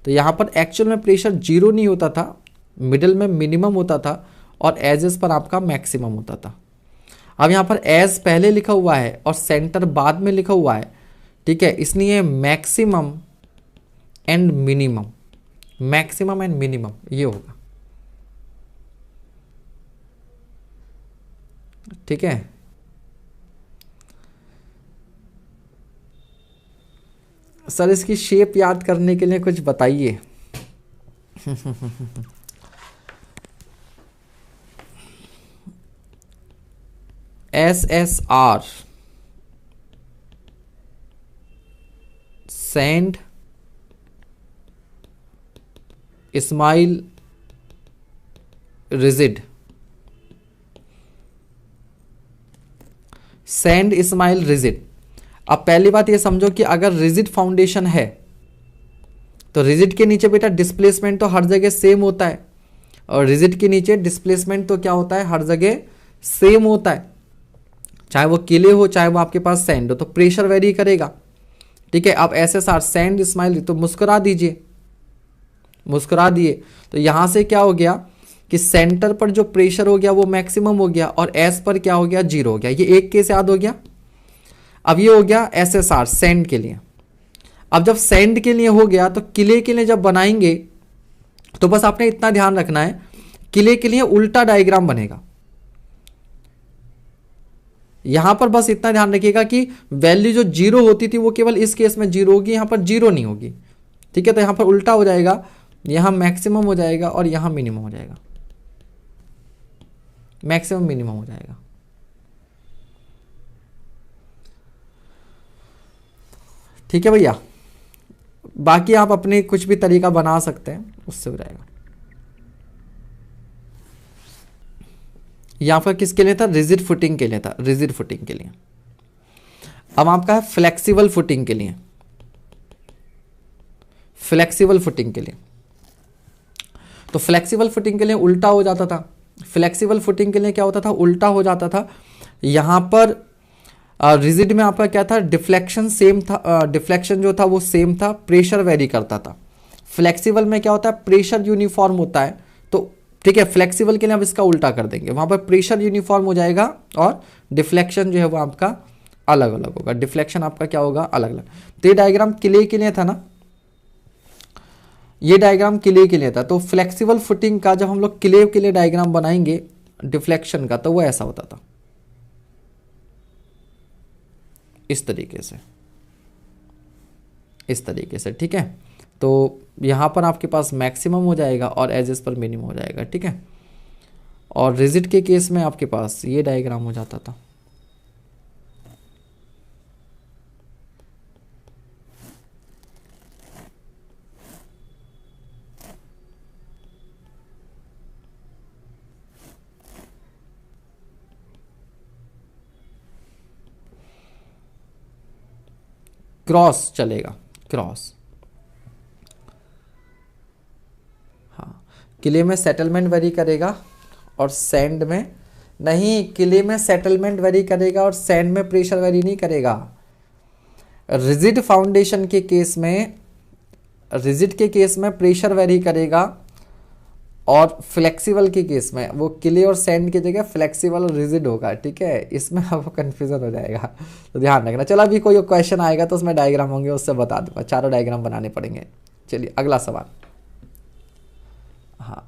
तो यहां पर एक्चुअल में प्रेशर 0 नहीं होता था, मिडिल में मिनिमम होता था और एजेस पर आपका मैक्सिमम होता था। अब यहां पर एज पहले लिखा हुआ है और सेंटर बाद में लिखा हुआ है। ठीक है, इसलिए मैक्सिमम एंड मिनिमम ये होगा। ठीक है, सर इसकी शेप याद करने के लिए कुछ बताइए। SSR sand smile rigid, sand smile rigid. अब पहली बात ये समझो कि अगर रिजिड फाउंडेशन है तो रिजिड के नीचे बेटा डिस्प्लेसमेंट तो हर जगह सेम होता है, और रिजिड के नीचे डिस्प्लेसमेंट तो क्या होता है, हर जगह सेम होता है, चाहे वो किले हो चाहे वो आपके पास सैंड हो, तो प्रेशर वेरी करेगा। ठीक है, अब SSR सैंड स्माइल, तो मुस्कुरा दिए। तो यहां से क्या हो गया कि सेंटर पर जो प्रेशर हो गया वो मैक्सिमम हो गया और एस पर क्या हो गया, 0 हो गया। ये एक केस याद हो गया। अब ये हो गया SSR सैंड के लिए। अब जब सैंड के लिए हो गया तो किले के लिए जब बनाएंगे तो बस आपने इतना ध्यान रखना है, किले के लिए उल्टा डायग्राम बनेगा। यहां पर बस इतना ध्यान रखिएगा कि वैल्यू जो 0 होती थी वो केवल इस केस में 0 होगी, यहां पर 0 नहीं होगी। ठीक है, तो यहां पर उल्टा हो जाएगा, यहां मैक्सिमम हो जाएगा और यहां मिनिमम हो जाएगा, मैक्सिमम मिनिमम हो जाएगा। ठीक है भैया, बाकी आप अपने कुछ भी तरीका बना सकते हैं, उससे हो जाएगा। यहां पर किसके लिए था, रिजिड फुटिंग के लिए था, रिजिड फुटिंग के लिए। अब आपका है फ्लेक्सिबल फुटिंग के लिए, फ्लेक्सिबल फुटिंग के लिए। तो फ्लेक्सिबल फुटिंग के लिए उल्टा हो जाता था। फ्लेक्सिबल फुटिंग के लिए क्या होता था, उल्टा हो जाता था। यहां पर रिजिड में आपका क्या था, डिफ्लेक्शन सेम था, डिफ्लेक्शन जो था वो सेम था, प्रेशर वेरी करता था। फ्लेक्सिबल में क्या होता है, प्रेशर यूनिफॉर्म होता है। तो ठीक है, फ्लेक्सिबल के लिए अब इसका उल्टा कर देंगे, वहां पर प्रेशर यूनिफॉर्म हो जाएगा और डिफ्लेक्शन जो है वो आपका अलग अलग होगा, डिफ्लेक्शन आपका क्या होगा, अलग अलग। तो ये डायग्राम किले के लिए था ना, ये डायग्राम किले के लिए था। तो फ्लेक्सिबल फुटिंग का जब हम लोग किले के लिए डायग्राम बनाएंगे डिफ्लेक्शन का, तो वो ऐसा होता था, इस तरीके से, इस तरीके से। ठीक है, तो यहां पर आपके पास मैक्सिमम हो जाएगा और एजेस पर मिनिमम हो जाएगा। ठीक है, और रिजिड के केस में आपके पास ये डायग्राम हो जाता था। क्रॉस चलेगा, क्रॉस। हाँ, किले में सेटलमेंट वेरी करेगा और सैंड में नहीं, क्ले में सेटलमेंट वेरी करेगा और सैंड में प्रेशर वेरी नहीं करेगा। रिजिड फाउंडेशन के केस में, रिजिड के केस में प्रेशर वेरी करेगा और फ्लेक्सिबल के केस में वो क्ले और सैंड की जगह फ्लेक्सिबल और रिजिड होगा। ठीक है, इसमें आपको कंफ्यूजन हो जाएगा, तो ध्यान रखना। चलो अभी कोई क्वेश्चन आएगा तो उसमें डायग्राम होंगे, उससे बता दूंगा, चारों डायग्राम बनाने पड़ेंगे। चलिए अगला सवाल। हाँ,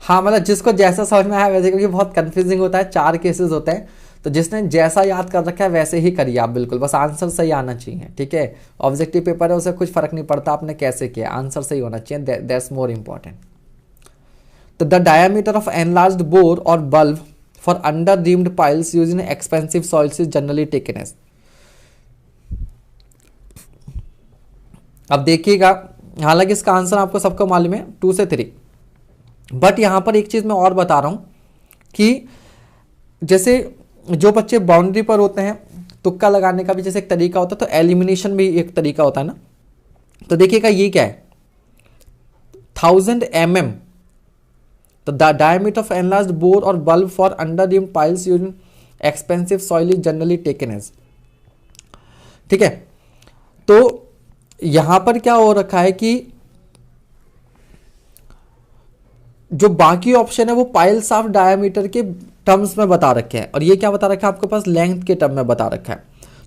हाँ मतलब जिसको जैसा समझ में आया वैसे, क्योंकि बहुत कंफ्यूजिंग होता है, 4 केसेस होते हैं, तो जिसने जैसा याद कर रखा है वैसे ही करिए आप, बिल्कुल बस आंसर सही आना चाहिए। ठीक है, ऑब्जेक्टिव पेपर है, उसे कुछ फर्क नहीं पड़ता आपने कैसे किया, आंसर सही होना चाहिए, दैट्स मोर इंपॉर्टेंट। तो the diameter of enlarged bore और bulb for under deemed piles use in expensive soils is generally taken as. अब देखिएगा, हालांकि इसका आंसर आपको सबको मालूम है 2 से 3, बट यहां पर एक चीज मैं और बता रहा हूं कि जैसे जो बच्चे बाउंड्री पर होते हैं, तुक्का लगाने का भी जैसे एक तरीका होता है, तो एलिमिनेशन भी एक तरीका होता है ना। तो देखिएगा ये क्या है, 1000 mm, तो the diameter of enlarged bore और bulb for under deemed piles use in expensive soil is generally taken as. ठीक है, तो यहां पर क्या हो रखा है कि जो बाकी ऑप्शन है वो पाइल्स ऑफ डायमीटर के टर्म्स में बता रखे हैं, और ये क्या बता रखा है आपके पास, लेंथ के टर्म में बता रखा है।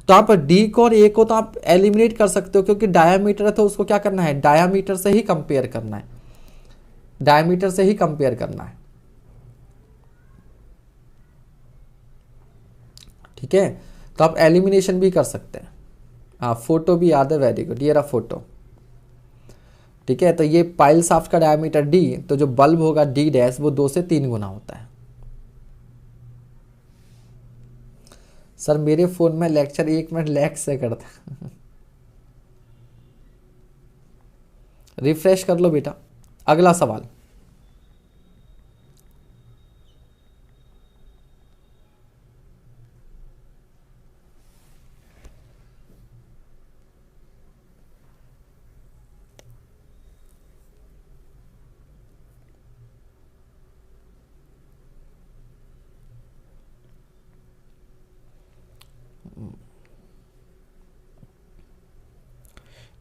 तो आप डी को और ए को तो आप एलिमिनेट कर सकते हो, क्योंकि डायमीटर है तो उसको क्या करना है, डायमीटर से ही कंपेयर करना है, डायमीटर से ही कंपेयर करना है। ठीक है, तो आप एलिमिनेशन भी कर सकते हैं। हाँ, फोटो भी याद है, वेरी गुड, ये रहा फोटो। ठीक है, तो ये पाइल शाफ्ट का डायमीटर डी, तो जो बल्ब होगा डी डैश वो 2 से 3 गुना होता है। सर मेरे फोन में लेक्चर 1 मिनट लैग से करता है। रिफ्रेश कर लो बेटा। अगला सवाल।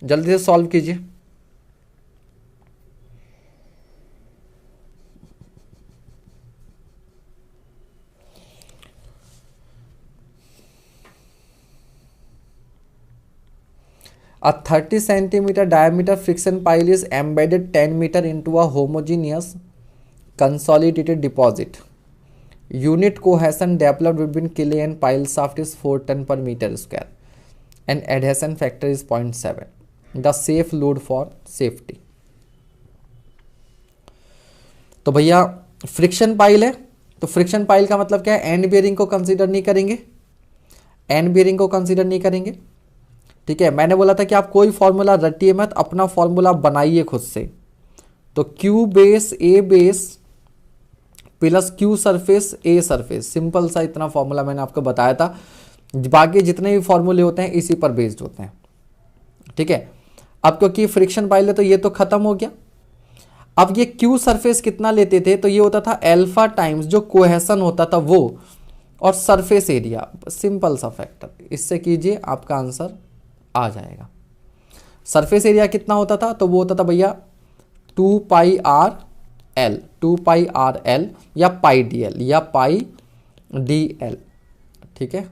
जल्दी से सॉल्व कीजिए। A 30 centimeter diameter friction pile is embedded 10 meter into a homogeneous consolidated deposit. Unit cohesion developed between clay and pile shaft is 4 ton per meter square and adhesion factor is 0.7. The safe load for safety. तो भैया friction pile है, तो friction pile का मतलब क्या है, and bearing को consider नहीं करेंगे, एंड बेयरिंग को कंसीडर नहीं करेंगे। ठीक है, मैंने बोला था कि आप कोई फॉर्मूला रटिए मत, अपना फॉर्मूला बनाइए खुद से। तो Q base A base plus Q surface a surface, simple सा इतना फॉर्मूला मैंने आपको बताया था। बाकी जितने भी फॉर्मूले होते हैं इसी पर बेस्ड होते हैं। ठीक है, अब क्योंकि फ्रिक्शन पाइल है तो ये तो खत्म हो गया। अब ये क्यू सरफेस कितना लेते थे, तो ये होता था अल्फा टाइम्स जो कोहेशन होता था वो, और सरफेस एरिया, सिंपल सा फैक्टर, इससे कीजिए आपका आंसर आ जाएगा। सरफेस एरिया कितना होता था, तो वो होता था भैया 2 पाई आर एल, 2 पाई आर एल या पाई डी एल या पाई डी एल। ठीक है,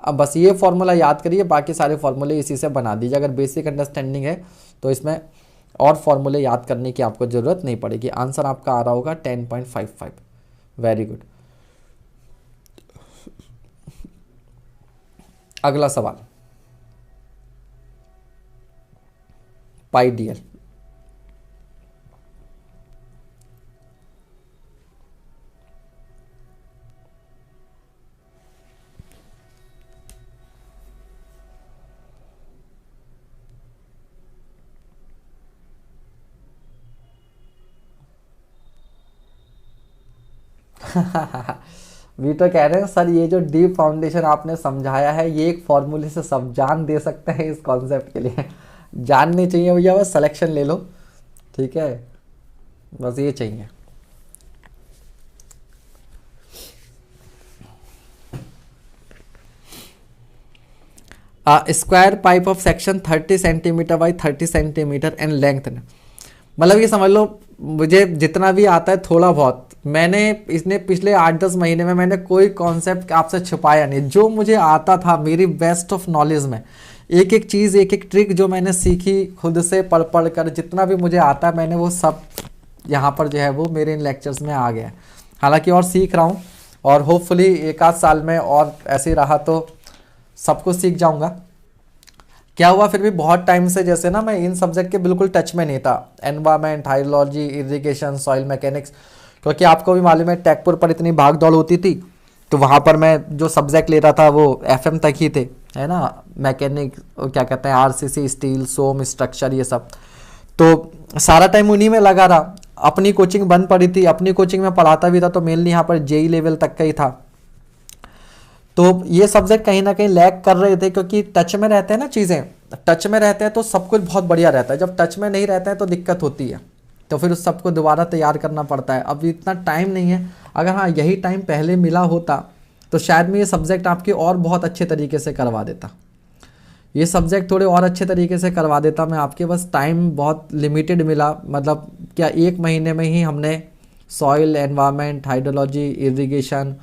अब बस ये फॉर्मूला याद करिए, बाकी सारे फॉर्मूले इसी से बना दीजिए। अगर बेसिक अंडरस्टैंडिंग है तो इसमें और फॉर्मूले याद करने की आपको ज़रूरत नहीं पड़ेगी। आंसर आपका आ रहा होगा 10.55। Very good. अगला सवाल, पाई डी एल। भी तो कह रहे हैं सर ये जो डीप फाउंडेशन आपने समझाया है ये एक फॉर्मूले से सब जान दे सकते हैं इस कॉन्सेप्ट के लिए। जाननी चाहिए भैया, बस सिलेक्शन ले लो, ठीक है, बस ये चाहिए। Square pipe of section 30 centimetre by 30 centimetre and length. मतलब ये समझ लो मुझे जितना भी आता है थोड़ा बहुत, मैंने इसने पिछले 8-10 महीने में मैंने कोई कॉन्सेप्ट आपसे छुपाया नहीं, जो मुझे आता था मेरी बेस्ट ऑफ नॉलेज में, एक एक चीज़ एक एक ट्रिक जो मैंने सीखी खुद से पढ़ पढ़ कर, जितना भी मुझे आता है मैंने वो सब यहाँ पर जो है वो मेरे इन लेक्चर्स में आ गया है। हालांकि और सीख रहा हूँ, और होपफुली एक आध साल में और ऐसे रहा तो सब कुछ सीख जाऊँगा। क्या हुआ फिर भी बहुत टाइम से जैसे ना मैं इन सब्जेक्ट के बिल्कुल टच में नहीं था, environment, hydrology, irrigation, soil mechanics, क्योंकि आपको भी मालूम है टैगपुर पर इतनी भाग दौड़ होती थी, तो वहाँ पर मैं जो सब्जेक्ट लेता था वो एफएम तक ही थे, है ना, मैकेनिक, क्या कहते हैं, आरसीसी, स्टील, सोम, स्ट्रक्चर, ये सब, तो सारा टाइम उन्हीं में लगा रहा। अपनी कोचिंग बंद पड़ी थी, अपनी कोचिंग में पढ़ाता भी था तो मेनली यहाँ पर जेई लेवल तक का ही था, तो ये सब्जेक्ट कहीं ना कहीं लैग कर रहे थे, क्योंकि टच में रहते हैं ना चीज़ें, टच में रहते हैं तो सब कुछ बहुत बढ़िया रहता है, जब टच में नहीं रहते हैं तो दिक्कत होती है, तो फिर उस सबको दोबारा तैयार करना पड़ता है। अब इतना टाइम नहीं है, अगर हाँ यही टाइम पहले मिला होता तो शायद मैं ये सब्जेक्ट आपके और बहुत अच्छे तरीके से करवा देता, ये सब्जेक्ट थोड़े और अच्छे तरीके से करवा देता मैं आपके, बस टाइम बहुत लिमिटेड मिला। मतलब क्या 1 महीने में ही हमने सॉइल, एनवायरनमेंट, हाइड्रोलॉजी, इरिगेशन,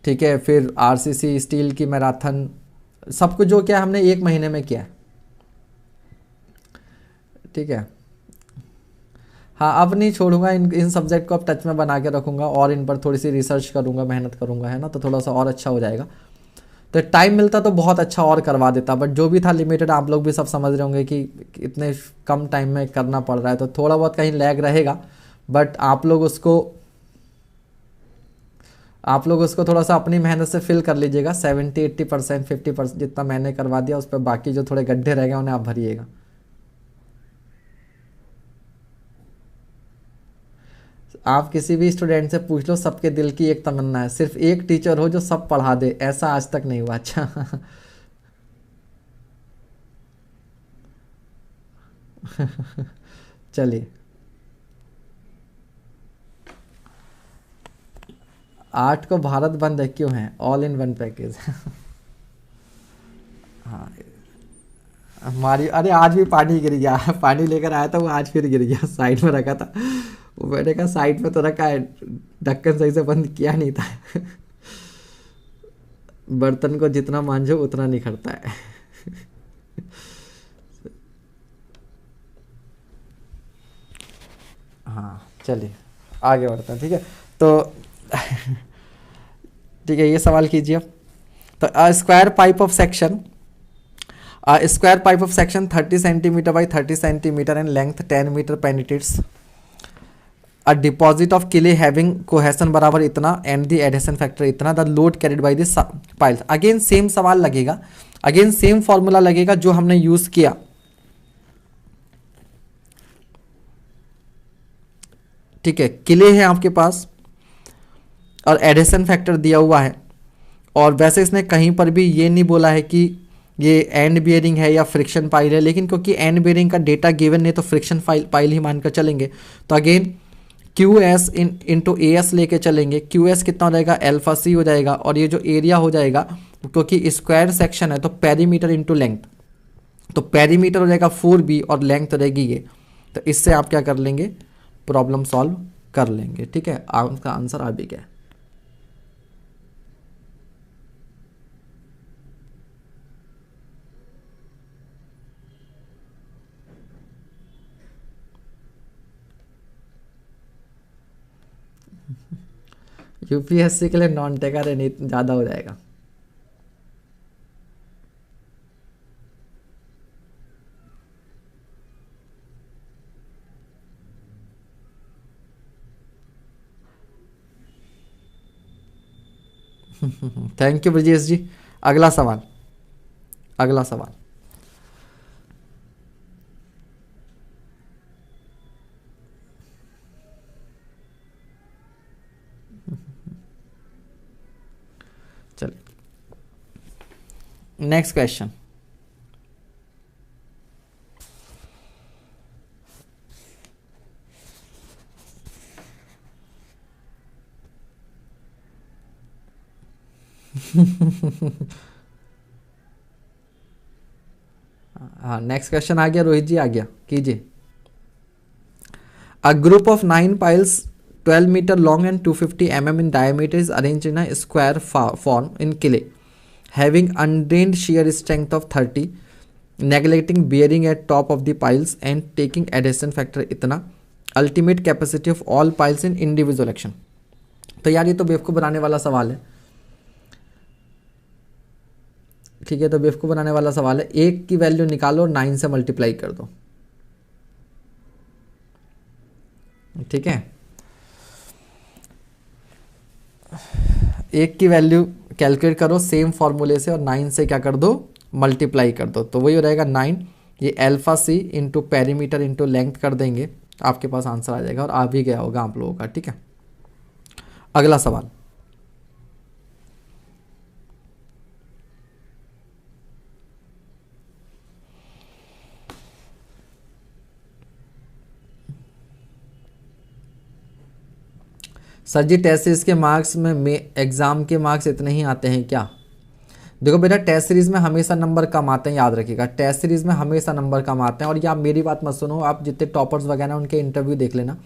ठीक है, फिर आरसीसी, स्टील की मैराथन, सब कुछ जो क्या हमने 1 महीने में किया, ठीक है। हाँ अब नहीं छोड़ूंगा इन सब्जेक्ट को, अब टच में बना के रखूंगा और इन पर थोड़ी सी रिसर्च करूंगा, मेहनत करूंगा, है ना, तो थोड़ा सा और अच्छा हो जाएगा। तो टाइम मिलता तो बहुत अच्छा और करवा देता, बट जो भी था लिमिटेड, आप लोग भी सब समझ रहे होंगे कि इतने कम टाइम में करना पड़ रहा है, तो थोड़ा बहुत कहीं लैग रहेगा, बट आप लोग उसको थोड़ा सा अपनी मेहनत से फिल कर लीजिएगा, 70-80%, 50% जितना मैंने करवा दिया, उस पर बाकी जो थोड़े गड्ढे रह गए उन्हें आप भरिएगा। आप किसी भी स्टूडेंट से पूछ लो, सबके दिल की एक तमन्ना है, सिर्फ एक टीचर हो जो सब पढ़ा दे, ऐसा आज तक नहीं हुआ। अच्छा। चलिए, 8 को भारत बंद है, क्यों है, ऑल इन वन पैकेज। हाँ हमारी, अरे आज भी पानी गिर गया, पानी लेकर आया था वो, आज फिर गिर गया, साइड में रखा था वो, मैंने कहा साइड में तो रखा है, ढक्कन सही से बंद किया नहीं था। बर्तन को जितना मांझो उतना निखरता है। हाँ चलिए आगे बढ़ते हैं, ठीक है, तो ठीक है, ये सवाल कीजिए अब। तो square pipe of section, square pipe of section 30 centimetre by 30 centimetre and length 10 metre penetrates a deposit of clay having cohesion बराबर इतना एंड द एडिशन फैक्टर इतना, the load carried by this piles. Again same सवाल लगेगा, again same formula लगेगा जो हमने use किया, ठीक है, किले हैं आपके पास और एडिशन फैक्टर दिया हुआ है, और वैसे इसने कहीं पर भी ये नहीं बोला है कि ये एंड बियरिंग है या फ्रिक्शन पाइल है, लेकिन क्योंकि एंड बियरिंग का डेटा गिवन नहीं तो फ्रिक्शन पाइल ही मानकर चलेंगे, तो again Q S into A S लेके चलेंगे। क्यू एस कितना हो जाएगा, अल्फा सी हो जाएगा, और ये जो एरिया हो जाएगा, क्योंकि स्क्वायर सेक्शन है तो पेरीमीटर इंटू लेंथ, तो पेरीमीटर हो जाएगा 4b और लेंथ रहेगी ये, तो इससे आप क्या कर लेंगे, प्रॉब्लम सॉल्व कर लेंगे, ठीक है। उसका आंसर आ भी गया। यूपीएससी के लिए नॉन टेकर नहीं ज़्यादा हो जाएगा। थैंक यू ब्रजेश जी। अगला सवाल, अगला सवाल, चलिए नेक्स्ट क्वेश्चन। हाँ नेक्स्ट क्वेश्चन आ गया रोहित जी, आ गया, कीजिए। A group of 9 piles 12 meter long and 250 mm in diameter is arranged in a square form in clay having undrained shear strength of 30, neglecting bearing at top of the piles and taking adhesion factor इतना, ultimate capacity of all piles in individual action। तो यार ये तो बेवकूफ़ बनाने वाला सवाल है, ठीक है, तो बेवकूफ़ बनाने वाला सवाल है। एक की वैल्यू निकालो और 9 से मल्टीप्लाई कर दो, ठीक है। एक की वैल्यू कैलकुलेट करो सेम फॉर्मूले से और 9 से क्या कर दो, मल्टीप्लाई कर दो, तो वही हो रहेगा 9, ये अल्फा सी इंटू पेरीमीटर इंटू लेंथ कर देंगे, आपके पास आंसर आ जाएगा और आ भी गया होगा आप लोगों का, ठीक है। अगला सवाल, सर जी टेस्ट सीरीज के मार्क्स में एग्जाम के मार्क्स इतने ही आते हैं क्या? देखो बेटा टेस्ट सीरीज में हमेशा नंबर कम आते हैं, याद रखिएगा, टेस्ट सीरीज में हमेशा नंबर कम आते हैं। और ये आप मेरी बात मत सुनो, आप जितने टॉपर्स वगैरह उनके इंटरव्यू देख लेना,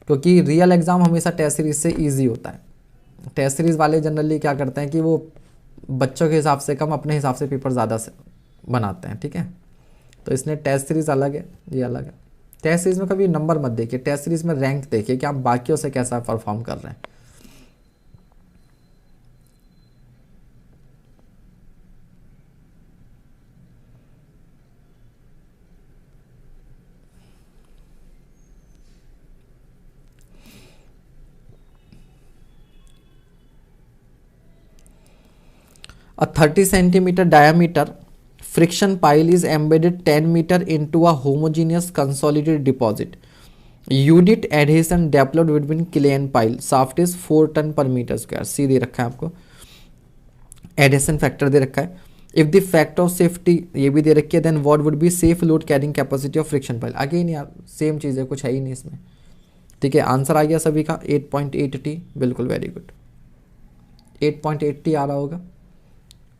क्योंकि रियल एग्जाम हमेशा टेस्ट सीरीज से ईजी होता है। टेस्ट सीरीज वाले जनरली क्या करते हैं कि वो बच्चों के हिसाब से कम अपने हिसाब से पेपर ज़्यादा से बनाते हैं, ठीक है। तो इसलिए टेस्ट सीरीज अलग है, ये अलग है। टेस्ट सीरीज में कभी नंबर मत देखिए, टेस्ट सीरीज में रैंक देखिए कि आप बाकियों से कैसा परफॉर्म कर रहे हैं। A 30 centimeter diameter friction pile is embedded 10 meter into a homogeneous consolidated deposit. Unit adhesion developed between clay and pile. Shaft is 4 ton per meter square. C दे रखा है आपको, adhesion factor दे रखा है। If the factor of safety ये भी दे रखी है, then what would be safe load carrying capacity of friction pile? Again यार सेम चीज़ है, कुछ है ही नहीं इसमें, ठीक है। आंसर आ गया सभी का 8.8T, बिल्कुल वेरी गुड, 8.8T आ रहा होगा,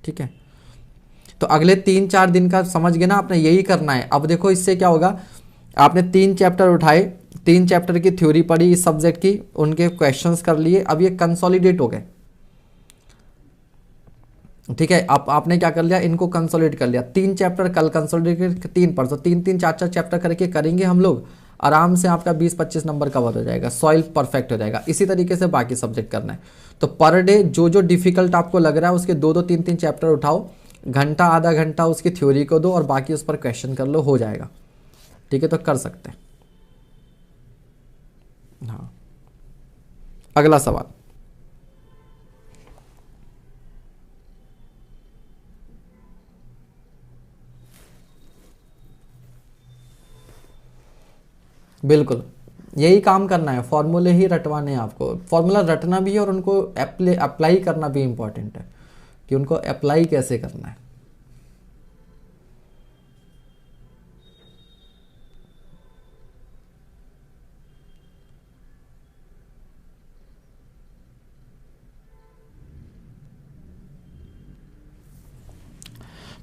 ठीक है। तो अगले 3-4 दिन का समझ गए ना, आपने यही करना है। अब देखो इससे क्या होगा, आपने 3 चैप्टर उठाए, 3 चैप्टर की थ्योरी पढ़ी इस सब्जेक्ट की, उनके क्वेश्चंस कर लिए, अब ये कंसोलिडेट हो गए, ठीक है। अब आपने क्या कर लिया, इनको कंसोलिडेट कर लिया। 3 चैप्टर कल कंसोलिडेट, 3 परसों, 3-3 4-4 चैप्टर करके करेंगे हम लोग, आराम से आपका 20-25 नंबर कवर हो जाएगा, सॉइल परफेक्ट हो जाएगा। इसी तरीके से बाकी सब्जेक्ट करना है। तो पर डे जो जो डिफिकल्ट आपको लग रहा है उसके 2-2 3-3 चैप्टर उठाओ, घंटा आधा घंटा उसकी थ्योरी को दो और बाकी उस पर क्वेश्चन कर लो, हो जाएगा, ठीक है। तो कर सकते हैं। हाँ अगला सवाल, बिल्कुल यही काम करना है, फॉर्मूले ही रटवाने हैं आपको। फॉर्मूला रटना भी है और उनको अप्लाई करना भी इम्पॉर्टेंट है कि उनको अप्लाई कैसे करना है।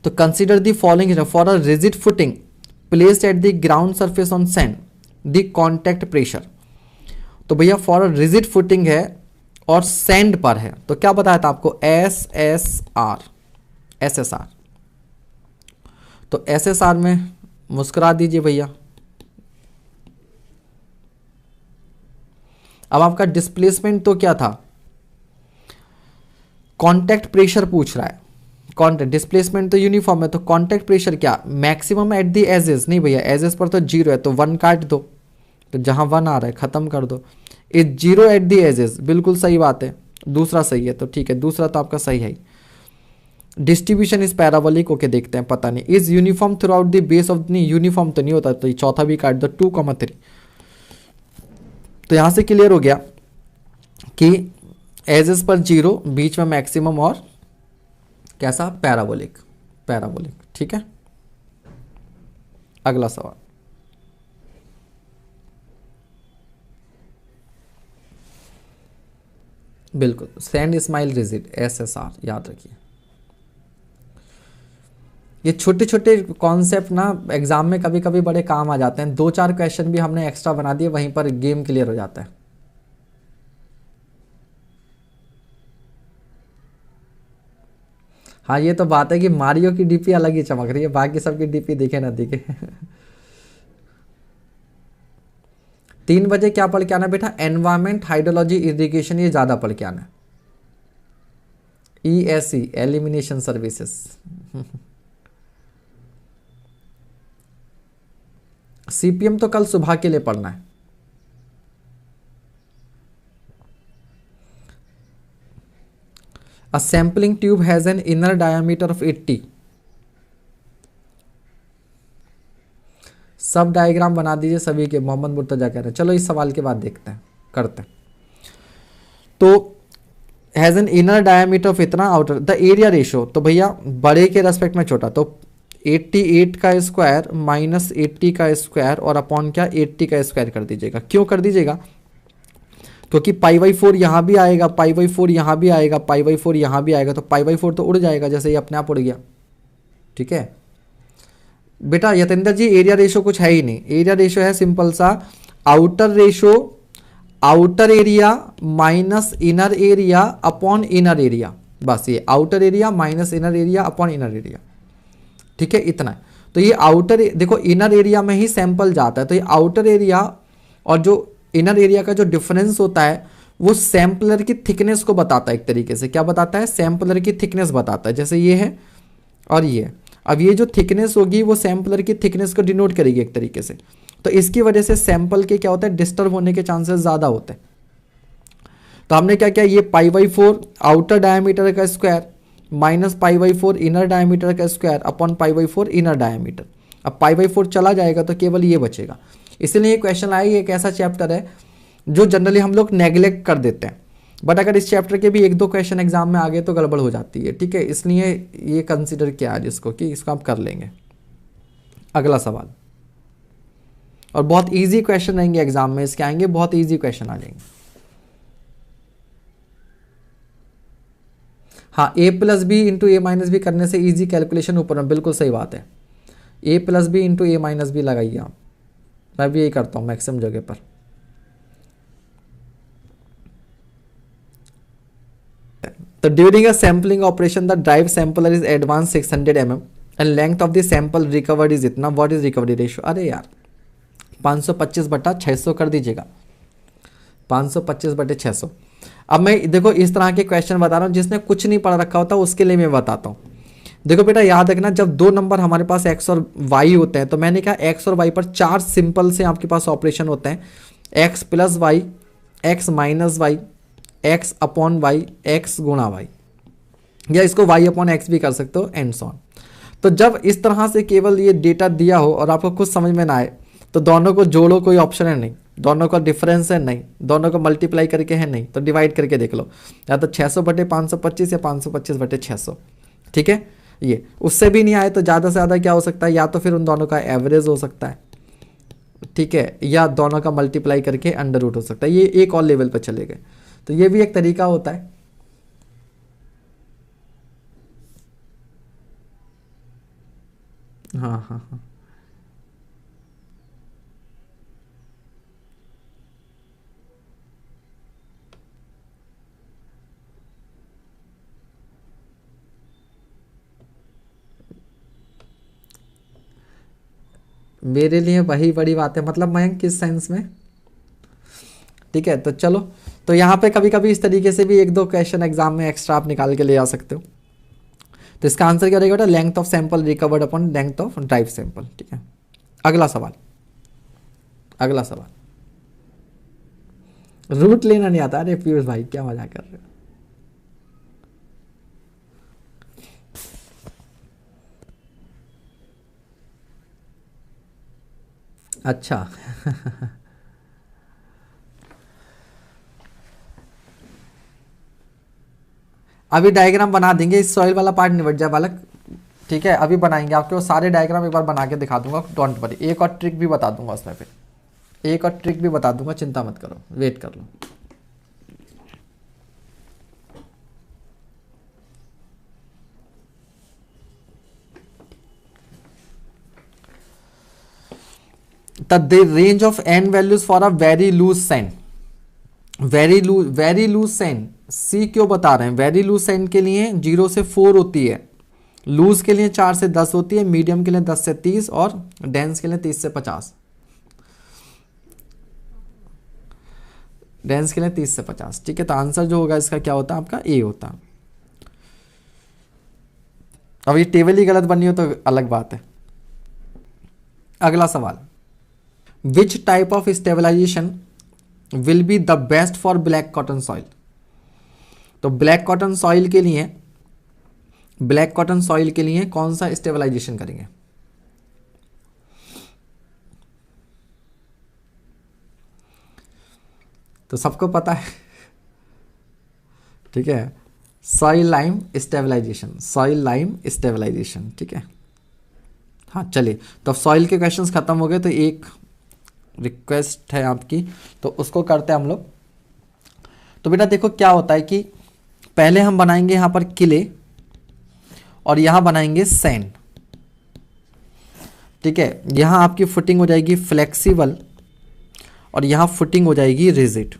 तो consider the following for a rigid footing placed at the ground surface on sand the contact pressure. तो भैया फॉर अ रिजिड फुटिंग है और सैंड पर है, तो क्या बताया था आपको, SSR। तो SSR में मुस्कुरा दीजिए भैया। अब आपका डिस्प्लेसमेंट तो क्या था, कांटेक्ट प्रेशर पूछ रहा है। कांटेक्ट डिस्प्लेसमेंट तो यूनिफॉर्म है, तो कांटेक्ट प्रेशर क्या, मैक्सिमम एट द एजेस, नहीं भैया एजेस पर तो 0 है, तो 1 काट दो, तो जहां 1 आ रहा है खत्म कर दो। इज 0 एट द एजेस, बिल्कुल सही बात है, दूसरा सही है, तो ठीक है, दूसरा तो आपका सही है। डिस्ट्रीब्यूशन इज पैराबोलिक, ओके देखते हैं, पता नहीं। Is uniform through out the base of, नहीं यूनिफॉर्म तो नहीं होता, तो चौथा भी काट दो, 2,3। तो यहां से क्लियर हो गया कि एजेस पर 0, बीच में मैक्सिमम और कैसा? पैराबोलिक। पैराबोलिक, ठीक है। अगला सवाल, बिल्कुल सैंड स्माइल रिजिड, SSR याद रखिए। ये छोटे छोटे कॉन्सेप्ट ना एग्जाम में कभी कभी बड़े काम आ जाते हैं, 2-4 क्वेश्चन भी हमने एक्स्ट्रा बना दिए, वहीं पर गेम क्लियर हो जाता है। हाँ ये तो बात है कि मारियो की डीपी अलग ही चमक रही है, बाकी सबकी डीपी दिखे ना दिखे। 3 बजे क्या पढ़ के आना बेटा? एनवायरमेंट, हाइड्रोलॉजी, इरिगेशन, ये ज्यादा पढ़ के आना। ESE, elimination services. CPM तो कल सुबह के लिए पढ़ना है। A sampling tube has an inner diameter of 80। सब डायग्राम बना दीजिए सभी के, मोहम्मद मुर्तजा कह रहे हैं। चलो इस सवाल के बाद देखते हैं, करते हैं। तो has an inner diameter of इतना, आउटर द एरिया रेशो, तो भैया बड़े के रेस्पेक्ट में छोटा, तो 88 का स्क्वायर माइनस 80 का स्क्वायर और अपॉन क्या 80 का स्क्वायर कर दीजिएगा। क्यों कर दीजिएगा? क्योंकि π/4 यहाँ भी आएगा, π/4 यहाँ भी आएगा, π/4 यहाँ भी आएगा, तो π/4 तो उड़ जाएगा, जैसे ये अपने आप उड़ गया। ठीक है बेटा। यतेंद्र जी एरिया रेशो कुछ है ही नहीं, एरिया रेशो है सिंपल सा outer ratio, outer area minus inner area upon inner area, बस ये outer area minus inner area upon inner area. ठीक है, इतना है। तो ये आउटर, देखो इनर एरिया में ही सैंपल जाता है, तो ये आउटर एरिया और जो इनर एरिया का जो डिफरेंस होता है वो सैंपलर की थिकनेस को बताता है। एक तरीके से क्या बताता है? सैंपलर की थिकनेस बताता है। जैसे ये है और ये है, अब ये जो थिकनेस होगी वो सैंपलर की थिकनेस को डिनोट करेगी एक तरीके से। तो इसकी वजह से सैंपल के क्या होता है? डिस्टर्ब होने के चांसेस ज़्यादा होते हैं। तो हमने क्या किया, ये π/4 आउटर डायमीटर का स्क्वायर माइनस π/4 इनर डायमीटर का स्क्वायर अपॉन π/4 इनर डायमीटर। अब π/4 चला जाएगा तो केवल ये बचेगा। इसलिए ये क्वेश्चन आया, ये एक ऐसा चैप्टर है जो जनरली हम लोग नेग्लेक्ट कर देते हैं, बट अगर इस चैप्टर के भी 1-2 क्वेश्चन एग्जाम में आ गए तो गड़बड़ हो जाती है। ठीक है, इसलिए ये कंसिडर किया आज इसको कि इसको आप कर लेंगे। अगला सवाल, और बहुत इजी क्वेश्चन रहेंगे एग्जाम में इसके, आएंगे बहुत इजी क्वेश्चन आ जाएंगे। हाँ, A+B इंटू A-B करने से इजी कैलकुलेशन ऊपर में, बिल्कुल सही बात है। A+B इंटू A-B लगाइए आप, मैं भी यही करता हूँ मैक्सिमम जगह पर। तो during a sampling operation the drive sampler is advance 600 mm and length of the sample recovered is इतना, व्हाट इज रिकवरी रेशियो? अरे यार 525/600 कर दीजिएगा, 525/600। अब मैं देखो इस तरह के क्वेश्चन बता रहा हूँ, जिसने कुछ नहीं पढ़ रखा होता उसके लिए मैं बताता हूँ। देखो बेटा याद रखना, जब 2 नंबर हमारे पास x और y होते हैं, तो मैंने कहा x और y पर 4 सिंपल से आपके पास ऑपरेशन होते हैं, x + y, x - y, x upon y, x गुणा y, या इसको y अपॉन x भी कर सकते हो एंड सो ऑन। तो जब इस तरह से केवल ये डेटा दिया हो और आपको कुछ समझ में ना आए, तो दोनों को जोड़ो, कोई ऑप्शन है नहीं, दोनों का डिफरेंस है नहीं, दोनों को मल्टीप्लाई करके है नहीं, तो डिवाइड करके देख लो, या तो 600/525 या 525/600। ठीक है, ये उससे भी नहीं आए तो ज़्यादा से ज़्यादा क्या हो सकता है, या तो फिर उन दोनों का एवरेज हो सकता है, ठीक है, या दोनों का मल्टीप्लाई करके अंडर रूट हो सकता है। ये एक और लेवल पर चले गए, तो ये भी एक तरीका होता है। हाँ हाँ हाँ, मेरे लिए वही बड़ी बात है, मतलब मैं किस सेंस में। ठीक है, तो चलो, तो यहाँ पे कभी कभी इस तरीके से भी 1-2 क्वेश्चन एग्जाम में एक्स्ट्रा आप निकाल के ले आ सकते हो। तो इसका आंसर क्या रहेगा बेटा? Length of sample recovered upon length of drive sample. ठीक है, अगला सवाल, अगला सवाल। रूट लेना नहीं आता? अरे पीयूष भाई क्या मजाक कर रहे हो। अच्छा अभी डायग्राम बना देंगे, इस सॉइल वाला पार्ट निपट जाए बालक, ठीक है, अभी बनाएंगे आपके वो सारे डायग्राम एक बार बना के दिखा दूंगा, डोंट वरी। एक और ट्रिक भी बता दूंगा उसमें, फिर एक और ट्रिक भी बता दूंगा, चिंता मत करो, वेट कर लो। The range of n values for a very loose sand, very loose sand, C क्यों बता रहे हैं? वेरी लूज सैंड के लिए 0 से 4 होती है, लूज के लिए 4 से 10 होती है, मीडियम के लिए 10 से 30 और डेंस के लिए 30 से 50। डेंस के लिए 30 से 50, ठीक है। तो आंसर जो होगा इसका क्या होता है आपका? ए होता है। अब ये टेबल ही गलत बनी हो तो अलग बात है। अगला सवाल, which type of stabilization will be the best for black cotton soil? तो ब्लैक कॉटन सॉइल के लिए, ब्लैक कॉटन सॉइल के लिए कौन सा स्टेबलाइजेशन करेंगे? तो सबको पता है, ठीक है, soil lime stabilization, soil lime stabilization, ठीक है। हाँ चलिए, तो सॉइल के क्वेश्चंस खत्म हो गए, तो एक रिक्वेस्ट है आपकी, तो उसको करते हैं हम लोग। तो बेटा देखो क्या होता है कि पहले हम बनाएंगे यहां पर किले और यहां बनाएंगे सैंड, ठीक है। यहां आपकी फुटिंग हो जाएगी फ्लेक्सिबल और यहां फुटिंग हो जाएगी रिजिड,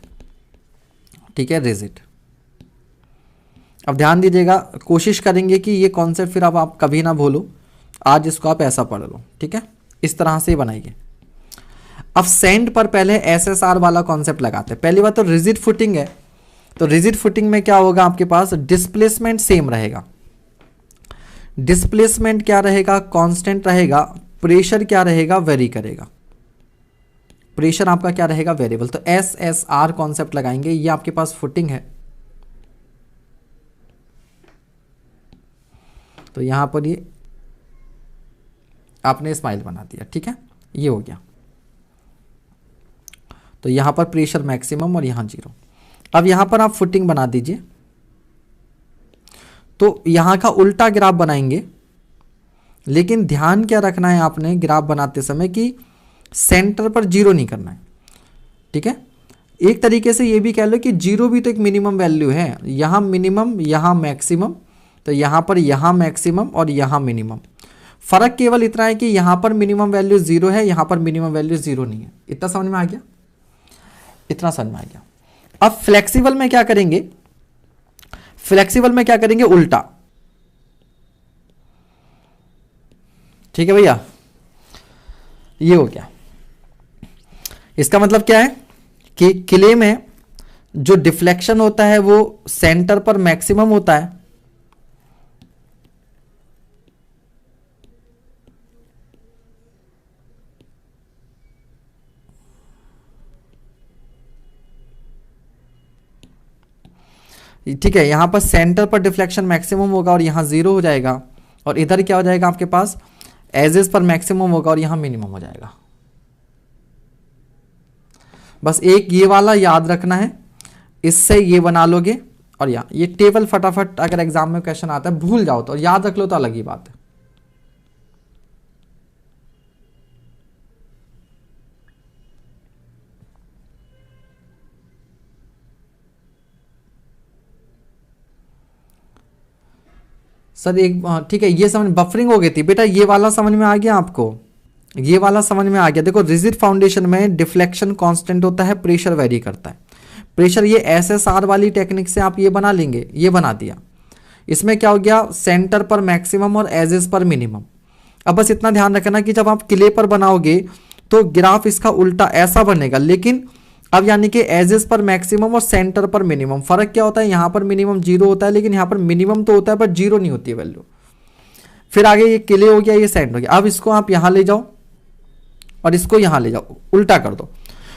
ठीक है, रिजिड। अब ध्यान दीजिएगा, कोशिश करेंगे कि ये कॉन्सेप्ट फिर अब आप कभी ना भूलो, आज इसको आप ऐसा पढ़ लो, ठीक है, इस तरह से ही बनाइए। अब सैंड पर पहले एसएसआर वाला कॉन्सेप्ट लगाते हैं। पहली बात तो रिजिड फुटिंग है, तो रिजिड फुटिंग में क्या होगा आपके पास? डिस्प्लेसमेंट सेम रहेगा, डिस्प्लेसमेंट क्या रहेगा? कांस्टेंट रहेगा। प्रेशर क्या रहेगा? वेरी करेगा, प्रेशर आपका क्या रहेगा? वेरिएबल। तो एसएसआर कॉन्सेप्ट लगाएंगे, ये आपके पास फुटिंग है, तो यहां पर ये आपने स्माइल बना दिया, ठीक है, ये हो गया। तो यहां पर प्रेशर मैक्सिमम और यहां 0। अब यहां पर आप फुटिंग बना दीजिए, तो यहां का उल्टा ग्राफ बनाएंगे, लेकिन ध्यान क्या रखना है आपने ग्राफ बनाते समय कि सेंटर पर 0 नहीं करना है, ठीक है। एक तरीके से ये भी कह लो कि 0 भी तो एक मिनिमम वैल्यू है, यहां मिनिमम यहां मैक्सिमम, तो यहां पर यहां मैक्सिमम और यहां मिनिमम। फर्क केवल इतना है कि यहां पर मिनिमम वैल्यू 0 है, यहां पर मिनिमम वैल्यू 0 नहीं है। इतना समझ में आ गया? इतना समझ में आ गया। अब फ्लेक्सिबल में क्या करेंगे? फ्लेक्सिबल में क्या करेंगे? उल्टा, ठीक है भैया, ये हो गया। इसका मतलब क्या है कि किले में जो डिफ्लेक्शन होता है वो सेंटर पर मैक्सिमम होता है, ठीक है। यहां पर सेंटर पर डिफ्लेक्शन मैक्सिमम होगा और यहां 0 हो जाएगा, और इधर क्या हो जाएगा आपके पास? एजेस पर मैक्सिमम होगा और यहां मिनिमम हो जाएगा। बस एक ये वाला याद रखना है, इससे ये बना लोगे, और ये टेबल फटाफट अगर एग्जाम में क्वेश्चन आता है भूल जाओ तो, और याद रख लो तो अलग ही बात है। सर एक ठीक है, ये समझ, बफरिंग हो गई थी बेटा, ये वाला समझ में आ गया आपको? ये वाला समझ में आ गया? देखो रिजिड फाउंडेशन में डिफ्लेक्शन कांस्टेंट होता है, प्रेशर वेरी करता है। प्रेशर ये एसएसआर वाली टेक्निक से आप ये बना लेंगे, ये बना दिया। इसमें क्या हो गया? सेंटर पर मैक्सिमम और एजेस पर मिनिमम। अब बस इतना ध्यान रखना कि जब आप किले पर बनाओगे तो ग्राफ इसका उल्टा ऐसा बनेगा, लेकिन अब यानी कि एजेस पर मैक्सिमम और सेंटर पर मिनिमम। फर्क क्या होता है? यहां पर मिनिमम 0 होता है, लेकिन यहां पर मिनिमम तो होता है पर 0 नहीं होती है वैल्यू। फिर आगे ये किले हो गया, ये सेंड हो गया। अब इसको आप यहां ले जाओ और इसको यहां ले जाओ, उल्टा कर दो।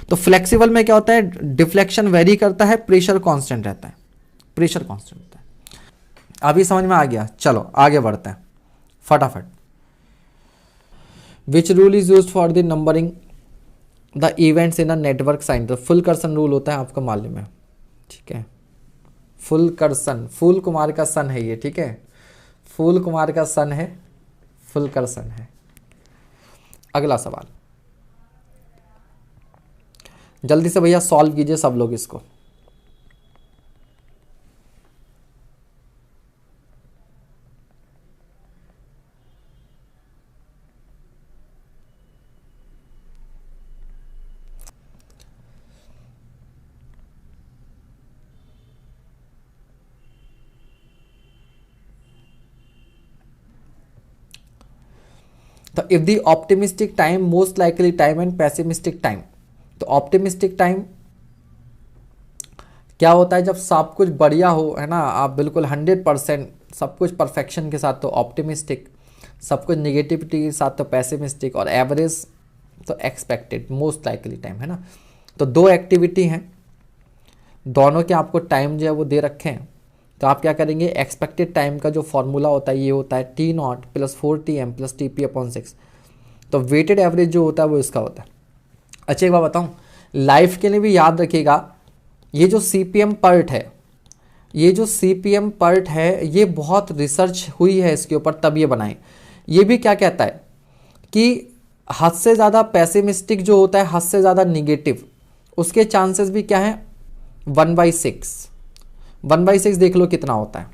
तो फ्लेक्सिबल में क्या होता है? डिफ्लेक्शन वेरी करता है, प्रेशर कांस्टेंट रहता है, प्रेशर कांस्टेंट होता है। अभी समझ में आ गया? चलो आगे बढ़ते हैं फटाफट। Which rule is used for the numbering the events in a network sign? तो फुल कर्सन रूल होता है, आपको मालूम है, ठीक है। फुलकरसन, फूल कुमार का सन है ये, ठीक है, फूल कुमार का सन है, फुलकरसन है। अगला सवाल, जल्दी से भैया सॉल्व कीजिए सब लोग इसको। तो if the optimistic time, most likely time and pessimistic time, तो ऑप्टिमिस्टिक टाइम क्या होता है जब सब कुछ बढ़िया हो, है ना, आप बिल्कुल 100% सब कुछ परफेक्शन के साथ तो ऑप्टिमिस्टिक, सब कुछ निगेटिविटी के साथ तो पेसिमिस्टिक, और एवरेज तो एक्सपेक्टेड, मोस्ट लाइकली टाइम, है ना। तो दो एक्टिविटी हैं, दोनों के आपको टाइम जो है वो दे रखे हैं, तो आप क्या करेंगे, एक्सपेक्टेड टाइम का जो फॉर्मूला होता है ये होता है T0 + 4Tm + TP/6। तो वेटेड एवरेज जो होता है वो इसका होता है। अच्छा एक बात बताऊँ, लाइफ के लिए भी याद रखिएगा, ये जो CPM PERT है, ये जो CPM PERT है, ये बहुत रिसर्च हुई है इसके ऊपर, तब ये बनाए। ये भी क्या कहता है कि हद से ज़्यादा पेसिमिस्टिक जो होता है, हद से ज़्यादा निगेटिव, उसके चांसेस भी क्या है 1/6। 1/6 देख लो कितना होता है,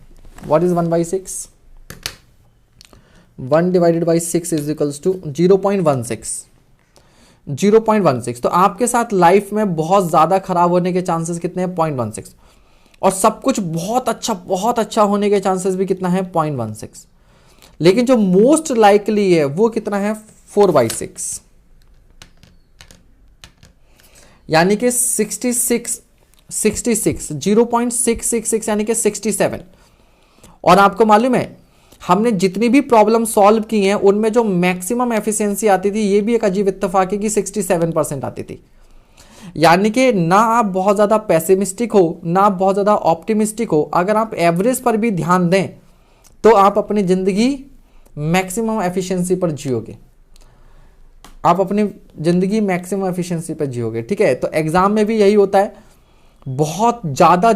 what is 1/6? 1 / 6 is equals to 0.16। 0.16। तो आपके साथ लाइफ में बहुत ज़्यादा खराब होने के चांसेस कितने हैं, 0.16, और सब कुछ बहुत अच्छा होने के चांसेस भी कितना है, 0.16। लेकिन जो मोस्ट लाइकली है वो कितना है, 4/6, यानी कि 66, 0.666 यानी कि 67। और आपको मालूम है हमने जितनी भी प्रॉब्लम सॉल्व की हैं उनमें जो मैक्सिमम एफिशिएंसी आती थी, ये भी एक अजीब इत्तेफाक है कि 67% आती थी। यानी कि ना आप बहुत ज़्यादा पेसिमिस्टिक हो, ना आप बहुत ज़्यादा ऑप्टिमिस्टिक हो, अगर आप एवरेज पर भी ध्यान दें तो आप अपनी ज़िंदगी मैक्सिमम एफिशिएंसी पर जियोगे, आप अपनी ज़िंदगी मैक्सिमम एफिशिएंसी पर जियोगे, ठीक है। तो एग्ज़ाम में भी यही होता है, बहुत ज़्यादा,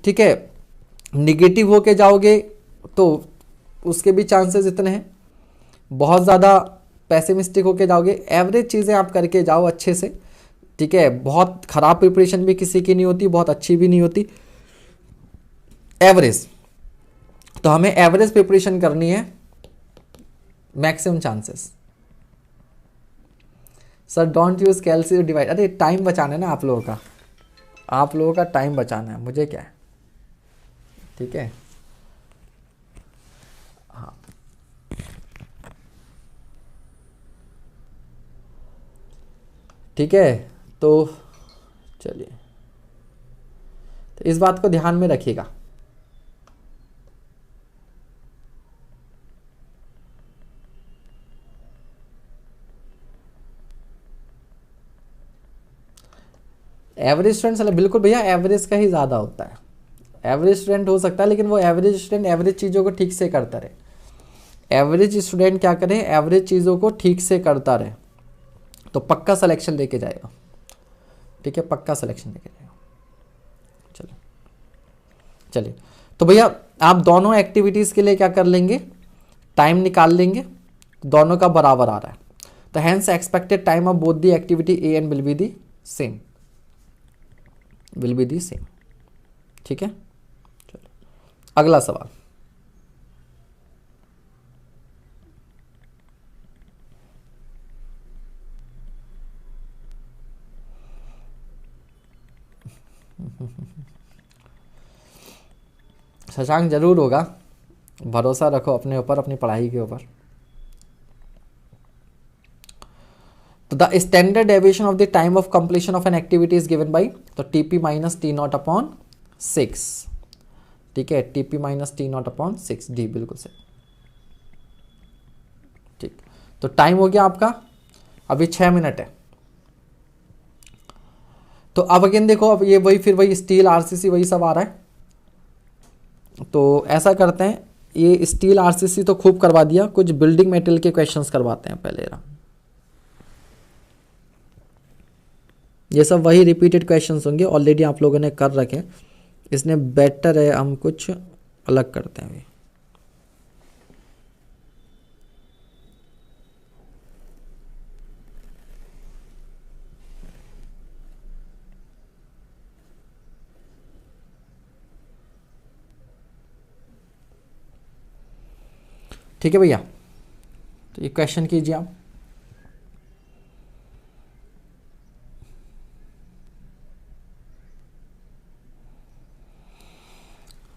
ठीक है, निगेटिव होके जाओगे तो उसके भी चांसेस इतने हैं, बहुत ज़्यादा पेसिमिस्टिक होके जाओगे, एवरेज चीज़ें आप करके जाओ अच्छे से, ठीक है। बहुत ख़राब प्रिपरेशन भी किसी की नहीं होती, बहुत अच्छी भी नहीं होती, एवरेज। तो हमें एवरेज प्रिपरेशन करनी है, maximum chances. Sir don't use calci divide, अरे टाइम बचाना है ना आप लोगों का टाइम बचाना है, मुझे क्या है, ठीक है। हाँ ठीक है, तो चलिए, तो इस बात को ध्यान में रखिएगा। एवरेज स्टूडेंट चलो बिल्कुल भैया, एवरेज का ही ज़्यादा होता है, एवरेज स्टूडेंट हो सकता है, लेकिन वो एवरेज स्टूडेंट एवरेज चीज़ों को ठीक से करता रहे। एवरेज स्टूडेंट क्या करें, एवरेज चीज़ों को ठीक से करता रहे, तो पक्का सिलेक्शन लेके जाएगा, ठीक है, पक्का सिलेक्शन लेके जाएगा। चलिए तो भैया आप दोनों एक्टिविटीज़ के लिए क्या कर लेंगे, टाइम निकाल लेंगे, दोनों का बराबर आ रहा है, तो hence expected time of both the activity A and will be the same, ठीक है। चलो अगला सवाल, शशांक जरूर होगा, भरोसा रखो अपने ऊपर, अपनी पढ़ाई के ऊपर। तो the standard deviation of the time of completion of an activity is given by, तो TP - T0/6, ठीक है, TP - T0/6, डी बिल्कुल सही, ठीक। तो टाइम हो गया आपका अभी 6 मिनट है। तो अब अगेन देखो, अब ये वही फिर वही स्टील RCC वही सब आ रहा है, तो ऐसा करते हैं, ये स्टील RCC तो खूब करवा दिया, कुछ बिल्डिंग मेटेरियल के क्वेश्चंस करवाते हैं पहले। ये सब वही रिपीटेड क्वेश्चंस होंगे, ऑलरेडी आप लोगों ने कर रखे, इसने बेटर है, हम कुछ अलग करते हैं अभी। ठीक है भैया, तो ये क्वेश्चन कीजिए आप।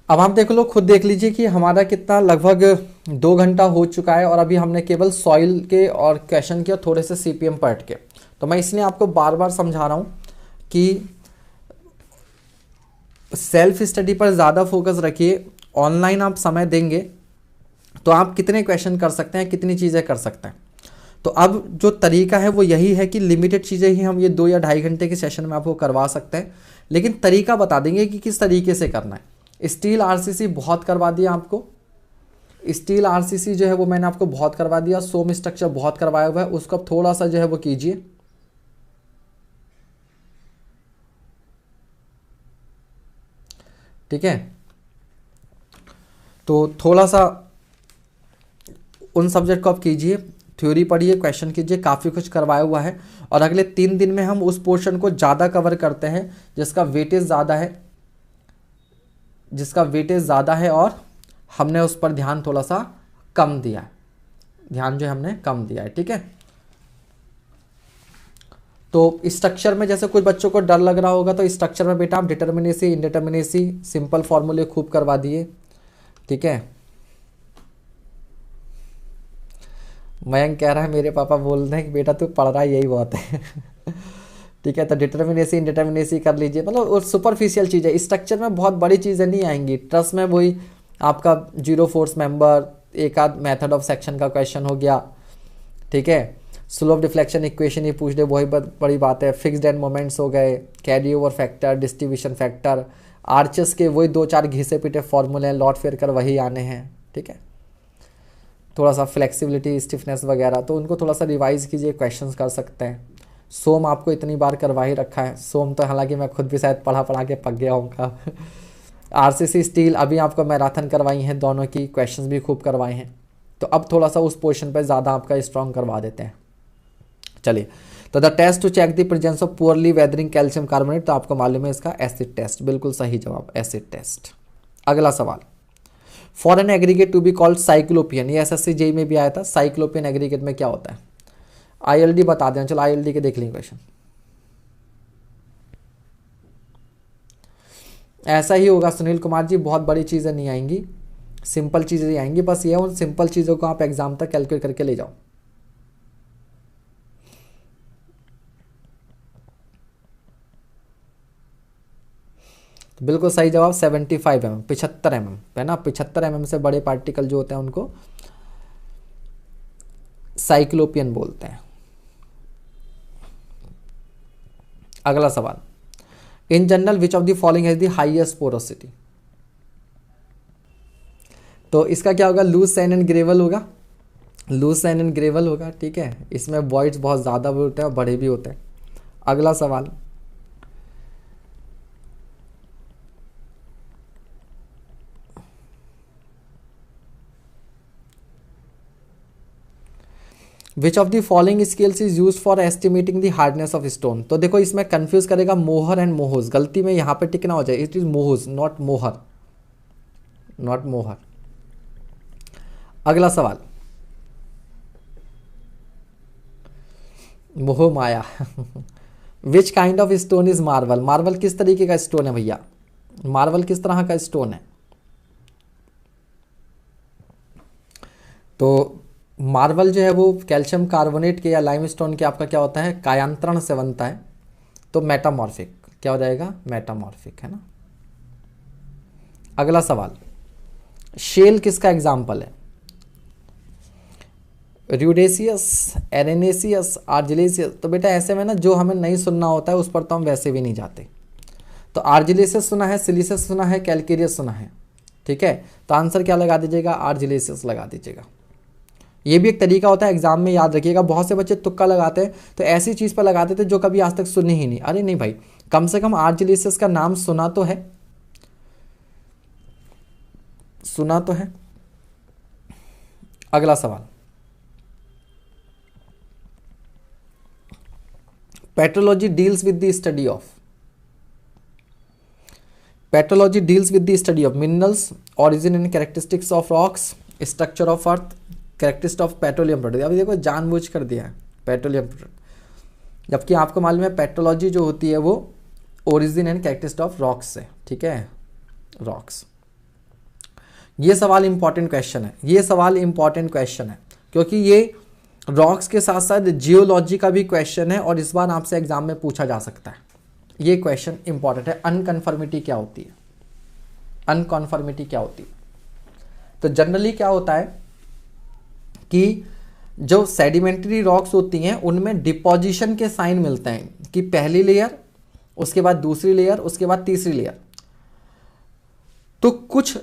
अब आप देख लो, खुद देख लीजिए कि हमारा कितना लगभग 2 घंटा हो चुका है और अभी हमने केवल सॉइल के और क्वेश्चन के और थोड़े से सीपीएम पार्ट के। तो मैं इसलिए आपको बार बार समझा रहा हूँ कि सेल्फ स्टडी पर ज़्यादा फोकस रखिए। ऑनलाइन आप समय देंगे तो आप कितने क्वेश्चन कर सकते हैं, कितनी चीज़ें कर सकते हैं। तो अब जो तरीका है वो यही है कि लिमिटेड चीज़ें ही हम ये 2 या 2.5 घंटे के सेशन में आपको करवा सकते हैं, लेकिन तरीका बता देंगे कि किस तरीके से करना है। स्टील आरसीसी बहुत करवा दिया आपको, स्टील आरसीसी जो है वो मैंने आपको बहुत करवा दिया। सोम स्ट्रक्चर बहुत करवाया हुआ है, उसको अब थोड़ा सा जो है वो कीजिए। ठीक है, तो थोड़ा सा उन सब्जेक्ट को आप कीजिए, थ्योरी पढ़िए, क्वेश्चन कीजिए, काफ़ी कुछ करवाया हुआ है। और अगले 3 दिन में हम उस पोर्शन को ज़्यादा कवर करते हैं जिसका वेटेज ज़्यादा है, जिसका वेटेज ज़्यादा है और हमने उस पर ध्यान थोड़ा सा कम दिया है, ध्यान जो हमने कम दिया है। ठीक है, तो स्ट्रक्चर में जैसे कुछ बच्चों को डर लग रहा होगा, तो स्ट्रक्चर में बेटा आप डिटर्मिनेसी, इंडिटर्मिनेसी, सिंपल फॉर्मूले खूब करवा दिए। ठीक है, मयंक कह रहा है मेरे पापा बोल रहे हैं कि बेटा तू पढ़ रहा है यही बहुत है। ठीक है, तो डिटर्मिनेसी, इंडिटर्मिनेसी कर लीजिए, मतलब वो सुपरफिशियल चीज़ है। स्ट्रक्चर में बहुत बड़ी चीज़ें नहीं आएंगी। ट्रस्ट में वही आपका जीरो फोर्स मेंबर, एक आध मेथड ऑफ सेक्शन का क्वेश्चन हो गया। ठीक है, स्लोप डिफ्लेक्शन इक्वेशन ही पूछ दे, वही बड़ी बात है। फिक्स्ड एंड मोमेंट्स हो गए, carry over factor, distribution factor, arches के वही 2-4 घिसे पिटे फॉर्मूले हैं, लॉट फेयर कर वही आने हैं। ठीक है, थोड़ा सा फ्लेक्सिबिलिटी, स्टिफनेस वगैरह, तो उनको थोड़ा सा रिवाइज कीजिए, क्वेश्चंस कर सकते हैं। सोम आपको इतनी बार करवा ही रखा है, सोम तो हालांकि मैं खुद भी शायद पढ़ा पढ़ा के पक गया हूँ। आरसीसी स्टील अभी आपको मैराथन करवाई है, दोनों की क्वेश्चंस भी खूब करवाए हैं। तो अब थोड़ा सा उस पोर्शन पर ज़्यादा आपका स्ट्रॉन्ग करवा देते हैं। चलिए, तो the test to check the presence of poorly weathering calcium carbonate, तो आपको मालूम है इसका एसिड टेस्ट, बिल्कुल सही जवाब एसिड टेस्ट। अगला सवाल, for an aggregate to be called cyclopean, ये एसएससी जेई में भी आया था। साइक्लोपियन एग्रीगेट में क्या होता है, आईएलडी बता दें। चलो आईएलडी के देख लेंगे क्वेश्चन। ऐसा ही होगा सुनील कुमार जी, बहुत बड़ी चीज़ें नहीं आएंगी, सिंपल चीज़ें ही आएंगी। बस ये उन सिंपल चीज़ों को आप एग्जाम तक कैलकुलेट करके ले जाओ। तो बिल्कुल सही जवाब 75 mm, 75 mm है ना। 75 mm से बड़े पार्टिकल जो होते हैं उनको साइक्लोपियन बोलते हैं। अगला सवाल, in general which of the following has the highest porosity, तो इसका क्या होगा, लूज सैंड एंड ग्रेवल होगा, लूज सैंड एंड ग्रेवल होगा। ठीक है, इसमें वॉइड्स बहुत ज़्यादा भी होते हैं और बड़े भी होते हैं। अगला सवाल, which of the following scales is use for estimating the hardness of stone, तो देखो इसमें कंफ्यूज करेगा मोहर एंड मोहज, गलती में यहाँ पे टिकना हो जाए, it is Mohs not Mohr, not Mohr. अगला सवाल, मोह माया। Which kind of stone is marble, marble किस तरीके का स्टोन है भैया, मार्बल किस तरह का स्टोन है। तो मार्बल जो है वो कैल्शियम कार्बोनेट के या लाइमस्टोन के आपका क्या होता है, कायांतरण से बनता है, तो मेटामॉर्फिक क्या हो जाएगा, मेटामॉर्फिक है ना। अगला सवाल, शेल किसका एग्जाम्पल है, र्यूडेसियस, एरेनेसियस, आर्जिलेसियस। तो बेटा ऐसे में ना जो हमें नहीं सुनना होता है उस पर तो हम वैसे भी नहीं जाते। तो आर्जिलेसियस सुना है, सिलिसियस सुना है, कैलकेरियस सुना है। ठीक है, तो आंसर क्या लगा दीजिएगा, आर्जिलेसियस लगा दीजिएगा। ये भी एक तरीका होता है, एग्जाम में याद रखिएगा। बहुत से बच्चे तुक्का लगाते हैं, तो ऐसी चीज़ पर लगाते थे जो कभी आज तक सुनी ही नहीं। अरे नहीं भाई, कम से कम आर्जिलेसियस का नाम सुना तो है, सुना तो है। अगला सवाल, petrology deals with the study of, petrology deals with the study of minerals, origin and characteristics of rocks, structure of earth, characteristics of petroleum product. अभी देखो जानबूझ कर दिया है पेट्रोलियम प्रोडक्ट, जबकि आपको मालूम है पेट्रोलॉजी जो होती है वो origin and characteristics of rocks से, ठीक है, रॉक्स। ये सवाल इंपॉर्टेंट क्वेश्चन है, ये सवाल इंपॉर्टेंट क्वेश्चन है क्योंकि ये रॉक्स के साथ साथ जियोलॉजी का भी क्वेश्चन है और इस बार आपसे एग्जाम में पूछा जा सकता है। ये क्वेश्चन इंपॉर्टेंट है। अनकन्फर्मिटी क्या होती है, अनकन्फर्मिटी क्या होती है? तो जनरली क्या होता है कि जो सेडिमेंट्री रॉक्स होती हैं उनमें डिपोजिशन के साइन मिलते हैं कि पहली लेयर, उसके बाद दूसरी लेयर, उसके बाद तीसरी लेयर। तो कुछ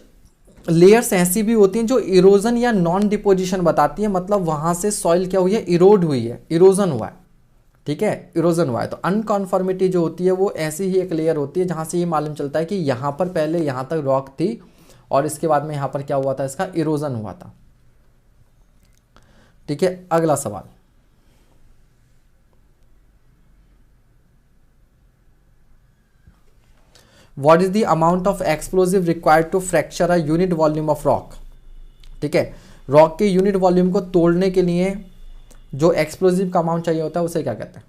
लेयर्स ऐसी भी होती हैं जो इरोजन या नॉन डिपोजिशन बताती है, मतलब वहां से सॉइल क्या हुई है, इरोड हुई है, इरोजन हुआ है, ठीक है, इरोजन हुआ है। तो अनकॉन्फॉर्मिटी जो होती है वो ऐसी ही एक लेयर होती है जहां से ये मालूम चलता है कि यहां पर पहले यहां तक रॉक थी और इसके बाद में यहां पर क्या हुआ था, इसका इरोजन हुआ था, ठीक है। अगला सवाल, what is the amount of explosive required to fracture a unit volume of rock, ठीक है। रॉक के यूनिट वॉल्यूम को तोड़ने के लिए जो एक्सप्लोजिव का अमाउंट चाहिए होता है उसे क्या कहते हैं?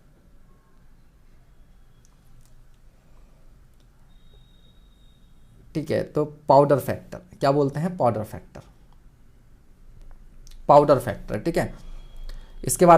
ठीक है, तो पाउडर फैक्टर, क्या बोलते हैं, पाउडर फैक्टर, पाउडर फैक्टर, ठीक है। इसके बाद